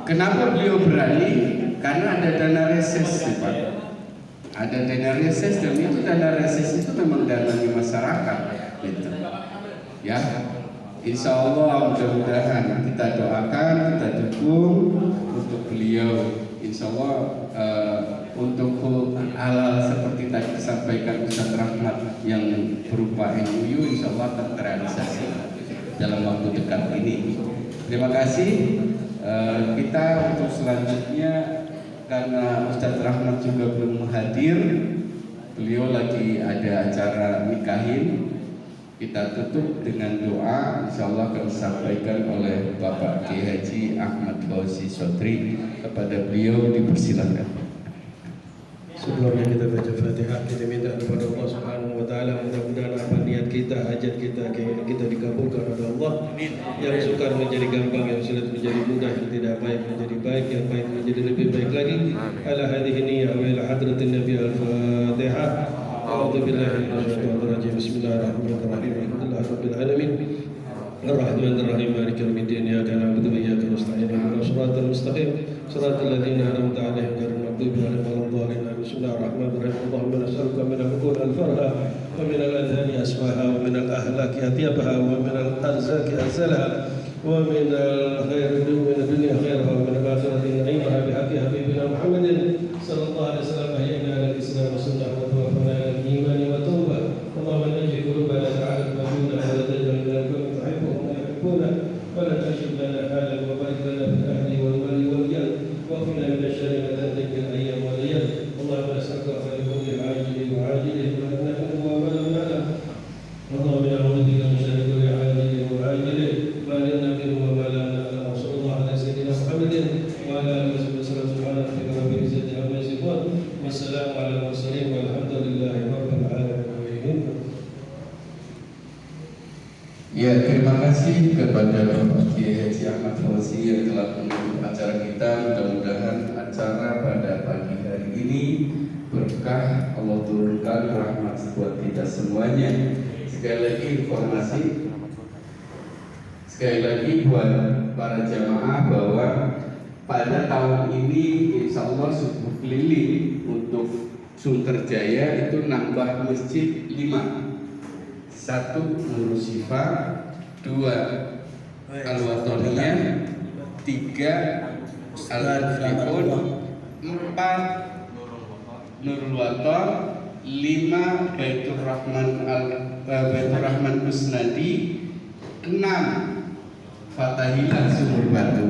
[SPEAKER 8] kenapa beliau berani? Karena ada dana reses Pak. Ada dana reses dan itu dana reses itu memang dana masyarakat. Gitu. Ya, insya Allah mudah-mudahan kita doakan, kita dukung untuk beliau. Insya Allah untuk hal seperti tadi disampaikan Ustaz Rahmat yang berupa MOU, insya Allah akan terrealisasi dalam waktu dekat ini. Terima kasih. Kita untuk selanjutnya karena Ustaz Rahmat juga belum hadir, beliau lagi ada acara nikahin. Kita tutup dengan doa, insya Allah akan disampaikan oleh Bapak Kiai Haji Ahmad Fauzi Sotri. Kepada beliau dipersilakan.
[SPEAKER 13] Sebelumnya kita baca Fatihah, kita minta kepada Allah Subhanahu wa taala mudah-mudahan apa niat kita, hajat kita, keinginan kita dikabulkan oleh Allah. Yang sukar menjadi gampang, yang sulit menjadi mudah, yang tidak baik menjadi baik, yang baik menjadi lebih baik lagi. Ala hadhihi niyyah wa ila hadratin Nabi al-Fatihah. A'udzu billahi minasyaitonir rajim. Bismillahirrahmanirrahim. Alhamdulillahirabbil alamin. Ar-Rahmanir-Rahim. Maliki yaumiddin. Iyyaka na'budu wa iyyaka nasta'in. Ihdinas siratal mustaqim. Siratal ladzina an'amta 'alaihim ghairil maghdubi alaihim waladdallin. Bismillahirrahmanirrahim. Allahumma nas'aluka min al-uqul al-farha wa min al-adhani aswaha wa min al-ahlaki atyabaha wa min al-arzaki azalaha wa min al-khairi min ad-dunya khairaha wa min al-akhirati na'imaha bihaqqi habibina Muhammadin sallallahu alaihi wasallam. Ahyina al-islam wa sunnah wa tawaffana al-iman wa tawbah. Allahumma najji qulubana ta'ala al-majnuna wa la taj'al lana qulubana tuhibbuhum wa yuhibbuna wa la taj'al lana halan wa barik lana fil ahli wal mali wal jalb wa qina min ash-sharri ma tadrik al-ayyam wal layal. Allahumma nas'aluka khairal kulli ajili wa ajili wa naf'u wa ma lam na'lam. Allahumma na'udzu bika min sharri kulli ajili wa ajili ma lam na'lam wa ma lam na'lam. Sallallahu ala sayyidina Muhammadin wa ala alihi wa sahbihi subhanallahi rabbil izzati amma yasifun. Wassalamu ala mursalin walhamdulillahi rabbil alamin.
[SPEAKER 8] Ya, terima kasih kepada Bapak Kiai Haji Ahmad Fauzi yang telah menutup acara kita. Mudah-mudahan acara pada pagi hari ini berkah, Allah turunkan rahmat buat kita semuanya. Sekali lagi informasi, sekali lagi buat para jamaah bahwa pada tahun ini insya Allah subuh keliling untuk Sunterjaya itu nambah masjid 5. 1 Nurul Syifa, 2 Al-Watoniyah, 3 Al-Muflihun, 4 Nurul Waton, 5 Baitur Rahman Kusnadi, 6 Fatahillah Sumur Batu.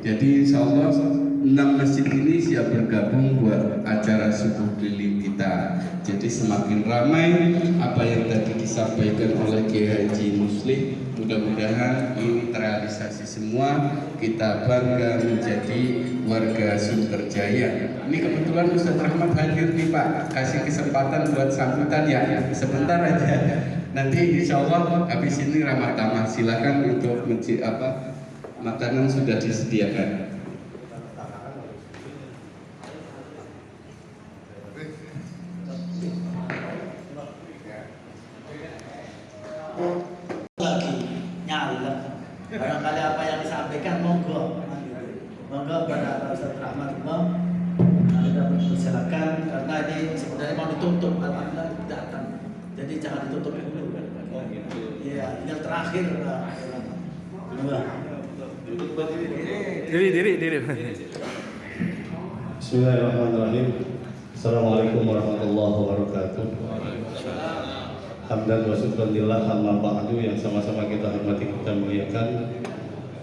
[SPEAKER 8] Jadi insya Allah 6 masjid ini siap bergabung buat acara subuh keliling kita. Jadi semakin ramai apa yang tadi disampaikan oleh Kiai Haji Muslih, mudah-mudahan ini terrealisasi semua. Kita bangga menjadi warga Sunterjaya. Ini kebetulan Ustaz Rahmat hadir nih Pak, kasih kesempatan buat sambutan ya, sebentar aja. Nanti insya Allah habis ini ramah tamah, silakan untuk makanan sudah disediakan.
[SPEAKER 12] Lagi nyala. Barangkali apa yang disampaikan monggo pada Pak Ustaz Rahmat kita persilakan karena ini sebenarnya mau ditutup alhamdulillah datang. Jadi jangan ditutup dulu. Iya, yang terakhir
[SPEAKER 7] Diri.
[SPEAKER 14] Bismillahirrahmanirrahim. Assalamualaikum warahmatullahi wabarakatuh.
[SPEAKER 11] Hamdan wa syukran lillah, amma ba'du, yang sama-sama kita hormati, kita muliakan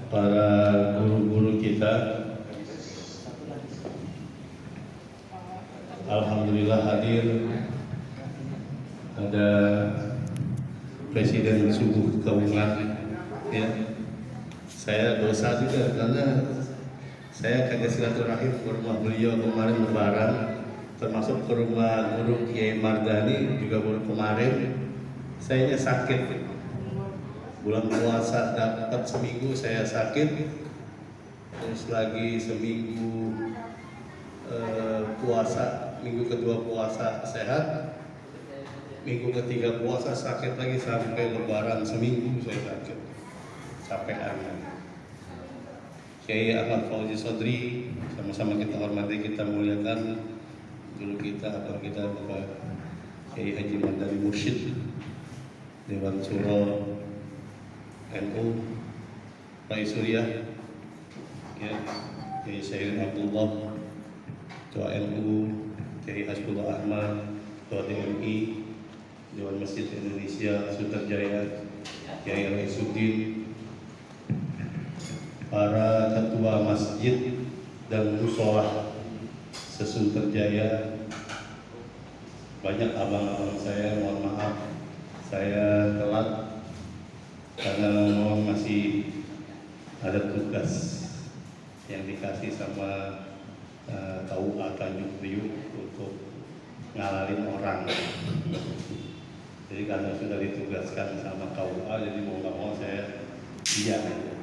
[SPEAKER 11] para guru-guru kita. Alhamdulillah hadir ada Presiden Subuh Gabungan, ya. Saya dosa juga karena saya kagak silaturahim ke rumah beliau kemarin Lebaran, termasuk ke rumah Guru Kiai Mardani juga baru kemarin. Saya sakit, bulan puasa dapat seminggu saya sakit, terus lagi seminggu puasa, minggu kedua puasa sehat, minggu ketiga puasa sakit lagi sampai Lebaran seminggu saya sakit sampai hari ini. Kiai Ahmad Fauzi Sodri, sama-sama kita hormati, kita muliakan dulu kita, abang kita Bapak Kiai Haji Mandari Mursyid, Dewan Suro NU, Rai Surya, ya, Kiai Syahir Abdullah, Ketua NU, Kiai Hasbullah Ahmad, Ketua DMI, Dewan Masjid Indonesia Suterjaya, Kiai Raisuddin, para ketua masjid dan musholah se-Suterjaya, banyak abang-abang saya, mohon maaf saya telat karena memang masih ada tugas yang dikasih sama KUA Tanjung Priuk untuk ngalalin orang. Jadi karena sudah ditugaskan sama KUA, jadi mau nggak mau saya iya aja.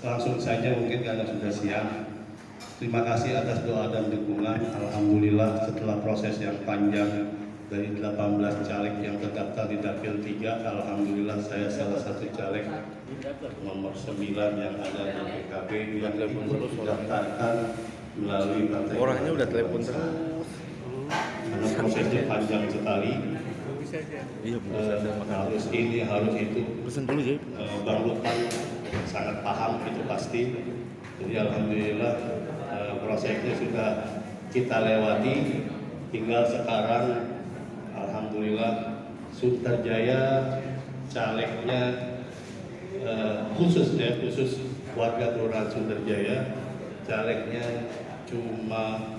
[SPEAKER 11] Langsung saja mungkin karena sudah siang. Terima kasih atas doa dan dukungan. Alhamdulillah setelah proses yang panjang dari 18 caleg yang terdaftar di Dapil 3, alhamdulillah saya salah satu caleg nomor 9 yang ada di PKB yang didaftarkan melalui partai.
[SPEAKER 7] Orangnya udah telepon terus.
[SPEAKER 11] Karena prosesnya panjang sekali.
[SPEAKER 7] Iya,
[SPEAKER 11] harus ini, harus itu.
[SPEAKER 7] Pesan dulu ya.
[SPEAKER 11] Bang Lukman sangat paham itu pasti. Jadi alhamdulillah prosesnya sudah kita lewati. Tinggal sekarang alhamdulillah Suterjaya calegnya khusus warga Kelurahan Suterjaya, calegnya cuma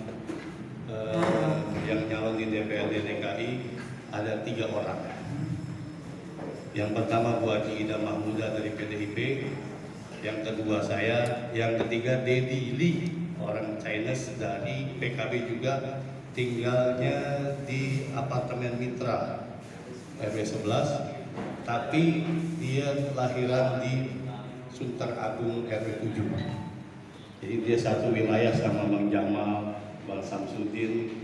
[SPEAKER 11] yang nyalon di DPRD DKI ada 3 orang. Yang pertama Bu Haji Ida Mahmuda dari PDIP, yang kedua saya, yang ketiga Dedi Lee, orang Chinese dari PKB juga, tinggalnya di apartemen Mitra RW 11, tapi dia lahiran di Sunter Agung RW 7. Jadi dia satu wilayah sama Bang Jamal, Bang Samsudin,